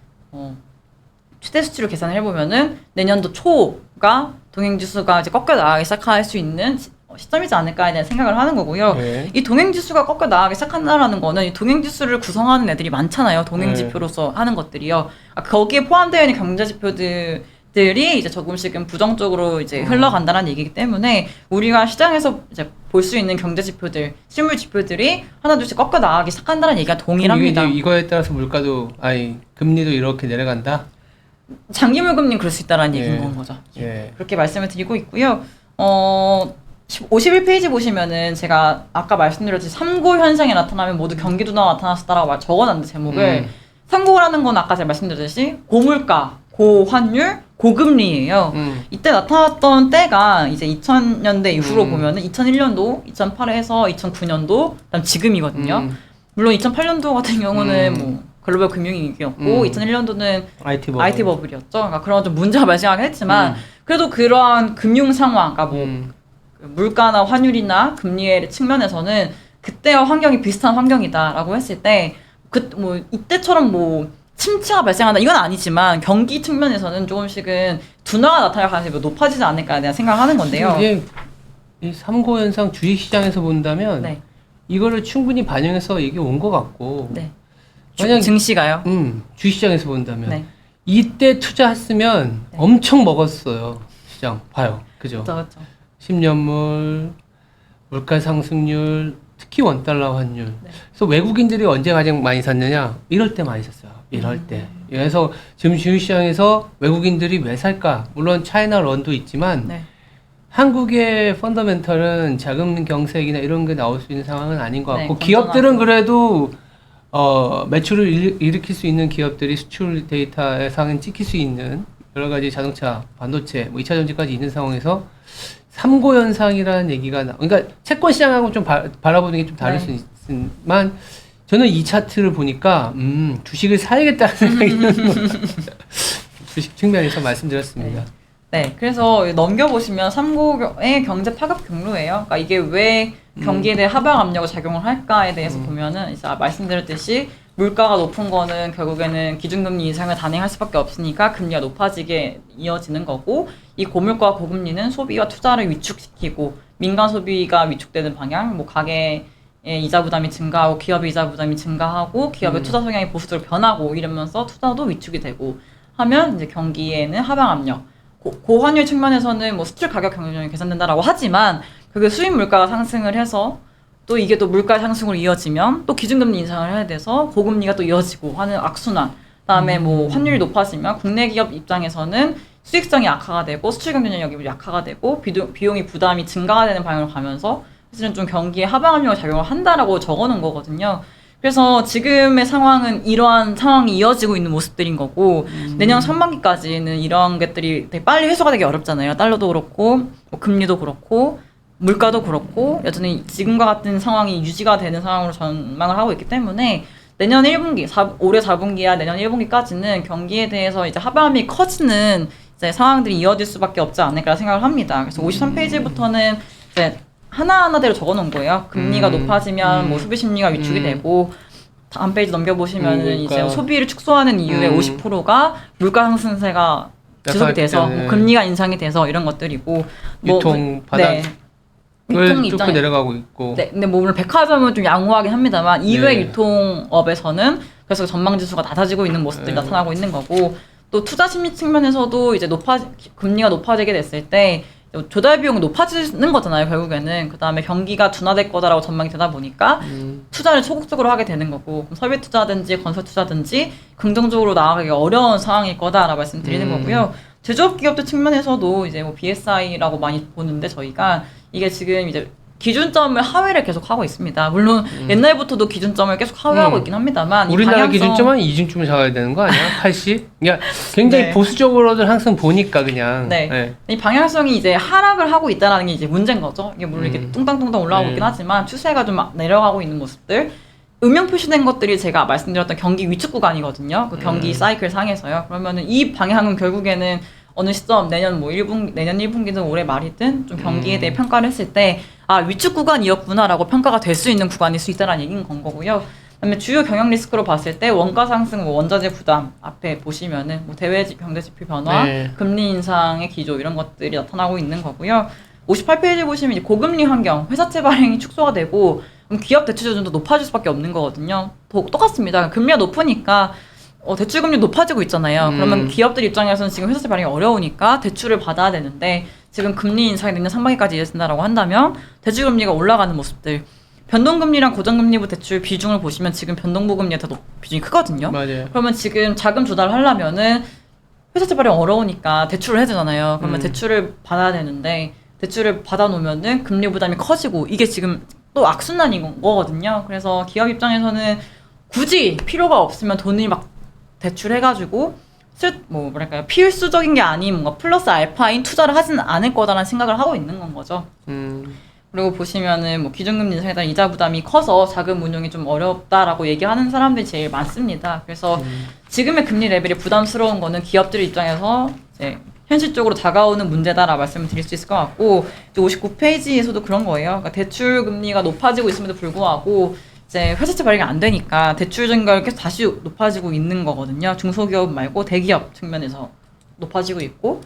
최대 수치로 계산을 해보면은 내년도 초가 동행지수가 이제 꺾여 나가기 시작할 수 있는 시점이지 않을까에 대한 생각을 하는 거고요. 네. 이 동행지수가 꺾여 나가기 시작한다라는 거는 이 동행지수를 구성하는 애들이 많잖아요. 동행지표로서 하는 것들이요. 거기에 포함되어 있는 경제지표들이 이제 조금씩은 부정적으로 이제 흘러간다는 얘기이기 때문에 우리가 시장에서 이제 볼 수 있는 경제지표들, 실물 지표들이 하나둘씩 꺾여 나가기 시작한다는 얘기가 동일합니다. 이거에 따라서 물가도 금리도 이렇게 내려간다. 장기물금리 그럴 수 있다라는 얘기인 건 거죠. 그렇게 말씀을 드리고 있고요. 51페이지 보시면은 제가 아까 말씀드렸듯이 3고 현상이 나타나면 모두 경기 둔화가 나타났다라고 적어놨는데 제목을 3고라는 건 아까 제가 말씀드렸듯이 고물가, 고환율, 고금리예요. 이때 나타났던 때가 이제 2000년대 이후로 보면은 2001년도, 2008에서 2009년도, 그다음 지금이거든요. 물론 2008년도 같은 경우는 뭐 글로벌 금융위기였고 2001년도는 IT 버블이었죠. 그러니까 그런 좀 문제가 발생하긴 했지만 그래도 그러한 금융 상황, 그러니까 뭐 물가나 환율이나 금리의 측면에서는 그때와 환경이 비슷한 환경이다라고 했을 때 뭐 이때처럼 뭐 침체가 발생한다 이건 아니지만 경기 측면에서는 조금씩은 둔화가 나타날 가능성이 높아지지 않을까에 대한 생각을 하는 건데요. 이게 이 3고 현상 주식시장에서 본다면 네. 이거를 충분히 반영해서 이게 온 것 같고 네. 만약 증시가요? 주식시장에서 본다면 네. 이때 투자했으면 엄청 먹었어요. 시장 봐요. 그죠? 그렇죠. 10년물, 물가 상승률, 특히 원달러 환율. 그래서 외국인들이 언제 가장 많이 샀느냐? 이럴 때 많이 샀어요. 이럴 때. 그래서 지금 주식시장에서 외국인들이 왜 살까? 물론 차이나 런도 있지만 한국의 펀더멘털은 자금 경색이나 이런 게 나올 수 있는 상황은 아닌 것 같고 기업들은 그래도 매출을 일으킬 수 있는 기업들이 수출 데이터에 상은 찍힐 수 있는 여러 가지 자동차, 반도체, 뭐 2차 전지까지 있는 상황에서 3고 현상이라는 얘기가 그러니까 채권 시장하고 좀 바라보는 게 좀 다를 수 있지만 저는 이 차트를 보니까 주식을 사야겠다는 생각이 드는 거예요. 주식 측면에서 말씀드렸습니다. 네, 그래서 넘겨보시면 3고의 경제 파급 경로예요. 그러니까 이게 왜 경기에 대해 하방 압력을 작용을 할까에 대해서 보면은 이제 말씀드렸듯이 물가가 높은 거는 결국에는 기준금리 인상을 단행할 수밖에 없으니까 금리가 높아지게 이어지는 거고 이 고물가와 고금리는 소비와 투자를 위축시키고 민간 소비가 위축되는 방향, 뭐 가계의 이자 부담이 증가하고 기업의 이자 부담이 증가하고 기업의 투자 성향이 보수적으로 변하고 이러면서 투자도 위축이 되고 하면 이제 경기에는 하방 압력. 고환율 측면에서는 뭐 수출 가격 경쟁력이 개선된다라고 하지만 그게 수입 물가가 상승을 해서 또 이게 또 물가 상승으로 이어지면 또 기준금리 인상을 해야 돼서 고금리가 또 이어지고 하는 악순환. 그다음에 뭐 환율이 높아지면 국내 기업 입장에서는 수익성이 약화가 되고 수출 경쟁력이 약화가 되고 비용이 부담이 증가가 되는 방향으로 가면서 사실은 좀 경기에 하방 압력을 작용을 한다라고 적어놓은 거거든요. 그래서 지금의 상황은 이러한 상황이 이어지고 있는 모습들인 거고 내년 상반기까지는 이러한 것들이 되게 빨리 해소가 되기 어렵잖아요. 달러도 그렇고 뭐 금리도 그렇고 물가도 그렇고 여전히 지금과 같은 상황이 유지가 되는 상황으로 전망을 하고 있기 때문에 내년 1분기, 올해 4분기야 내년 1분기까지는 경기에 대해서 이제 하방이 커지는 이제 상황들이 이어질 수밖에 없지 않을까 생각을 합니다. 그래서 53페이지부터는 이제 하나하나대로 적어놓은 거예요. 금리가 높아지면 뭐 소비 심리가 위축이 되고 다음 페이지 넘겨보시면은 이제 소비를 축소하는 이유의 50%가 물가 상승세가 지속이 돼서 뭐 금리가 인상이 돼서 이런 것들이고 유통 바닥 유통 입장에 내려가고 있고. 네, 근데 뭐 물론 백화점은 좀 양호하긴 합니다만 이외 유통업에서는 그래서 전망 지수가 낮아지고 있는 모습들이 나타나고 있는 거고 또 투자 심리 측면에서도 이제 금리가 높아지게 됐을 때 조달 비용이 높아지는 거잖아요, 결국에는. 그 다음에 경기가 둔화될 거다라고 전망이 되다 보니까 투자를 소극적으로 하게 되는 거고, 그럼 설비 투자든지 건설 투자든지 긍정적으로 나아가기 어려운 상황일 거다라고 말씀드리는 거고요. 제조업 기업들 측면에서도 이제 뭐 BSI라고 많이 보는데 저희가 이게 지금 이제 기준점을 하회를 계속 하고 있습니다. 물론 옛날부터도 기준점을 계속 하회하고 있긴 합니다만 이 우리나라 방향성- 기준점은 이중쯤 잡아야 되는 거 아니야? 80? 그러니까 굉장히 네. 보수적으로들 항상 보니까 그냥. 네. 네. 이 방향성이 이제 하락을 하고 있다는 게 이제 문제인 거죠. 이게 물론 이렇게 뚱땅뚱땅 올라가고 있긴 하지만 추세가 좀 내려가고 있는 모습들. 음영 표시된 것들이 제가 말씀드렸던 경기 위축 구간이거든요. 그 경기 사이클 상에서요. 그러면은 이 방향은 결국에는 어느 시점 내년 1분기든 올해 말이든 좀 경기에 대해 평가를 했을 때 위축 구간이었구나라고 평가가 될 수 있는 구간일 수 있다라는 얘기인 건 거고요. 그다음에 주요 경영 리스크로 봤을 때 원가 상승, 원자재 부담 앞에 보시면은 대외 경제 지표 변화, 네. 금리 인상의 기조 이런 것들이 나타나고 있는 거고요. 58페이지 보시면 이제 고금리 환경, 회사채 발행이 축소가 되고 그럼 기업 대출 수준도 높아질 수밖에 없는 거거든요. 똑같습니다. 금리가 높으니까 대출 금리 높아지고 있잖아요. 그러면 기업들 입장에서는 지금 회사채 발행이 어려우니까 대출을 받아야 되는데 지금 금리 인상이 내년 상반기까지 이어진다라고 한다면 대출 금리가 올라가는 모습들. 변동금리랑 고정금리부 대출 비중을 보시면 지금 변동보금리가 더 비중이 크거든요. 맞아요. 그러면 지금 자금 조달을 하려면은 회사채 발행 어려우니까 대출을 해야 되잖아요. 그러면 대출을 받아야 되는데 대출을 받아놓으면은 금리 부담이 커지고 이게 지금 또 악순환인 거거든요. 그래서 기업 입장에서는 굳이 필요가 없으면 돈을 막 대출해가지고 뭐랄까요 필수적인 게 아닌 뭔가 플러스 알파인 투자를 하지는 않을 거다라는 생각을 하고 있는 건 거죠. 그리고 보시면은 기준금리 인상에 따른 이자 부담이 커서 자금 운용이 좀 어렵다라고 얘기하는 사람들이 제일 많습니다. 그래서 지금의 금리 레벨이 부담스러운 거는 기업들 입장에서 이제 현실적으로 다가오는 문제다라고 말씀을 드릴 수 있을 것 같고 59페이지에서도 그런 거예요. 그러니까 대출 금리가 높아지고 있음에도 불구하고 이제 회사채 발행이 안 되니까 대출 증가가 계속 다시 높아지고 있는 거거든요. 중소기업 말고 대기업 측면에서 높아지고 있고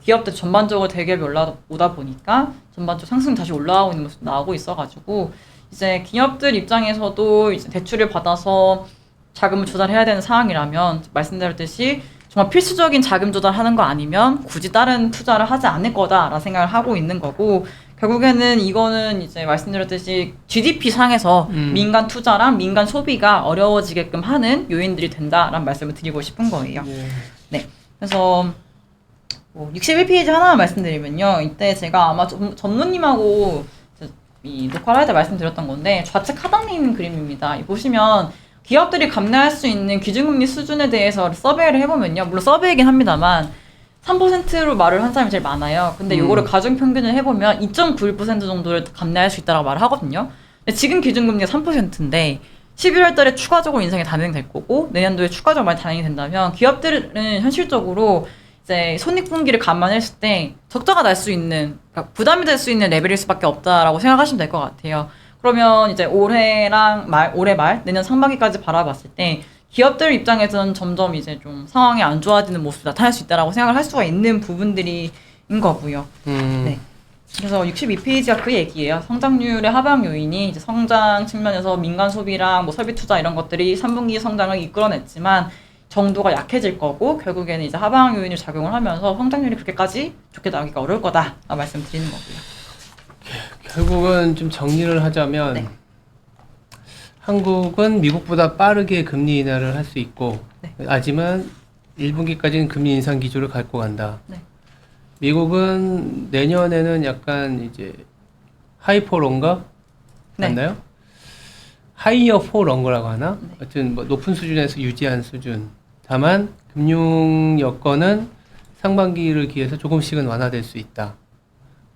기업들 전반적으로 대기업이 올라오다 보니까 전반적으로 상승이 다시 올라오고 있는 모습 나오고 있어가지고 이제 기업들 입장에서도 이제 대출을 받아서 자금을 조달해야 되는 상황이라면 말씀드렸듯이 정말 필수적인 자금 조달하는 거 아니면 굳이 다른 투자를 하지 않을 거다라는 생각을 하고 있는 거고 결국에는 이거는 이제 말씀드렸듯이 GDP 상에서 민간 투자랑 민간 소비가 어려워지게끔 하는 요인들이 된다라는 말씀을 드리고 싶은 거예요. 네. 그래서 61페이지 하나만 말씀드리면요. 이때 제가 아마 전무님하고 이 녹화를 할 때 말씀드렸던 건데 좌측 하단에 있는 그림입니다. 보시면 기업들이 감내할 수 있는 기준금리 수준에 대해서 서베이를 해보면요. 물론 서베이긴 합니다만 3%로 말을 한 사람이 제일 많아요. 근데 요거를 가중평균을 해보면 2.91% 정도를 감내할 수 있다고 말을 하거든요. 근데 지금 기준금리가 3%인데 11월 달에 추가적으로 인상이 단행될 거고 내년도에 추가적으로 많이 단행이 된다면 기업들은 현실적으로 이제 손익분기를 감안했을 때 적자가 날 수 있는 그러니까 부담이 될 수 있는 레벨일 수밖에 없다라고 생각하시면 될 것 같아요. 그러면 이제 올해 말 내년 상반기까지 바라봤을 때 기업들 입장에서는 점점 이제 좀 상황이 안 좋아지는 모습이 나타날 수 있다라고 생각을 할 수가 있는 부분들인 거고요. 네. 그래서 62페이지가 그 얘기예요. 성장률의 하방 요인이 이제 성장 측면에서 민간 소비랑 설비 투자 이런 것들이 3분기 성장을 이끌어냈지만 정도가 약해질 거고 결국에는 이제 하방 요인이 작용을 하면서 성장률이 그렇게까지 좋게 나오기가 어려울 거다 말씀드리는 거고요. 결국은 좀 정리를 하자면 네. 한국은 미국보다 빠르게 금리 인하를 할 수 있고 네. 하지만 1분기까지는 금리 인상 기조를 갖고 간다. 네. 미국은 내년에는 약간 이제 하이포런가 네. 맞나요? 하이어 포런거라고 하나? 네. 어쨌든 높은 수준에서 유지한 수준. 다만 금융 여건은 상반기를 기해서 조금씩은 완화될 수 있다.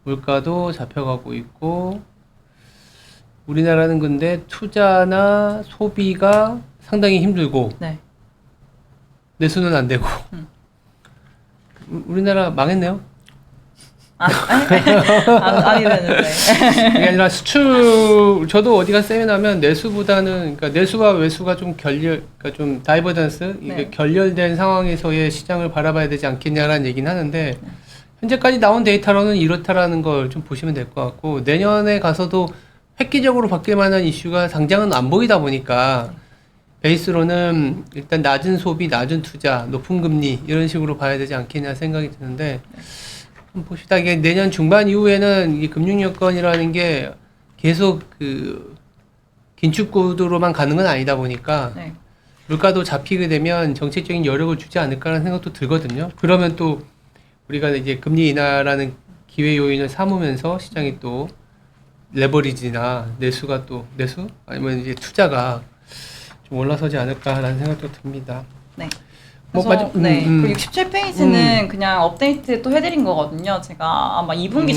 물가도 잡혀가고 있고 우리나라는 근데 투자나 소비가 상당히 힘들고 네. 내수는 안 되고 우리나라 망했네요. 아니 되는데. 그게 아니라 수출 저도 어디가 세미나면 내수보다는 그러니까 내수와 외수가 좀 그러니까 좀 다이버전스 이게 네. 결렬된 상황에서의 시장을 바라봐야 되지 않겠냐라는 얘기는 하는데 현재까지 나온 데이터로는 이렇다라는 걸 좀 보시면 될 것 같고 내년에 가서도 획기적으로 바뀔 만한 이슈가 당장은 안 보이다 보니까 베이스로는 일단 낮은 소비, 낮은 투자, 높은 금리 이런 식으로 봐야 되지 않겠냐 생각이 드는데 봅시다. 이게 내년 중반 이후에는 이 금융 여건이라는 게 계속 그 긴축 구도로만 가는 건 아니다 보니까 네. 물가도 잡히게 되면 정책적인 여력을 주지 않을까라는 생각도 들거든요. 그러면 또 우리가 이제 금리 인하라는 기회 요인을 삼으면서 시장이 또 레버리지나 내수가 또 내수 아니면 이제 투자가 좀 올라서지 않을까라는 생각도 듭니다. 네. 뭐 그래서 맞아- 네. 그 67페이지는 그냥 업데이트 또 해드린 거거든요. 제가 아마 2분기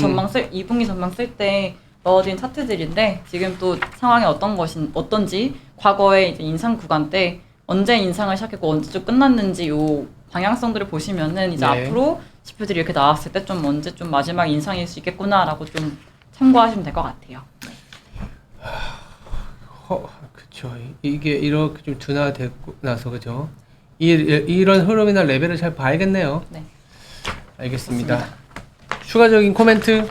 전망 쓸 때 넣어진 차트들인데 지금 또 상황이 어떤지 과거에 이제 인상 구간 때 언제 인상을 시작했고 언제쯤 끝났는지 요 방향성들을 보시면은 이제 네. 앞으로 지표들이 이렇게 나왔을 때 좀 언제 좀 마지막 인상일 수 있겠구나라고 좀 참고하시면 될 것 같아요. 그렇죠. 이게 이렇게 좀 둔화되고 나서 그죠? 이런 흐름이나 레벨을 잘 봐야겠네요. 네. 알겠습니다. 추가적인 코멘트?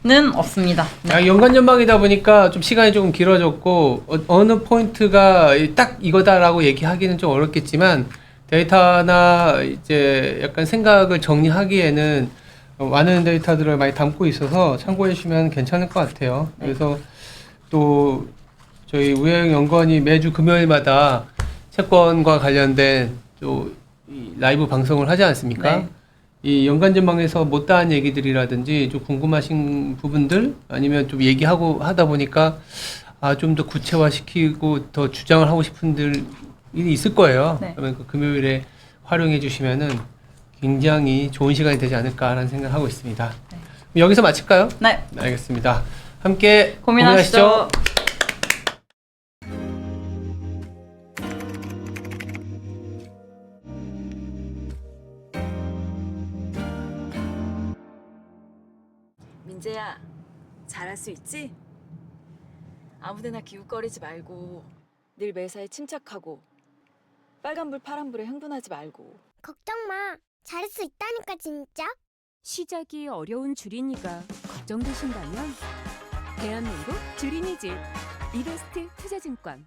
는 없습니다. 네. 연간 전망이다 보니까 좀 시간이 조금 길어졌고 어느 포인트가 딱 이거다라고 얘기하기는 좀 어렵겠지만 데이터나 이제 약간 생각을 정리하기에는 많은 데이터들을 많이 담고 있어서 참고해 주시면 괜찮을 것 같아요. 네. 그래서 또 저희 우영연구원이 매주 금요일마다 채권과 관련된 또 이 라이브 방송을 하지 않습니까? 네. 이 연간 전망에서 못다한 얘기들이라든지 좀 궁금하신 부분들 아니면 좀 얘기하고 하다 보니까 좀 더 구체화시키고 더 주장을 하고 싶은 일이 있을 거예요. 네. 그러면 그 금요일에 활용해 주시면은 굉장히 좋은 시간이 되지 않을까라는 생각을 하고 있습니다. 네. 그럼 여기서 마칠까요? 네. 알겠습니다. 함께 고민하시죠. 민재야, 잘할 수 있지? 아무데나 기웃거리지 말고 늘 매사에 침착하고 빨간불 파란불에 흥분하지 말고. 걱정 마. 잘할 수 있다니까 진짜. 시작이 어려운 주린이가 걱정되신다면 대한민국 주린이집 이베스트 투자증권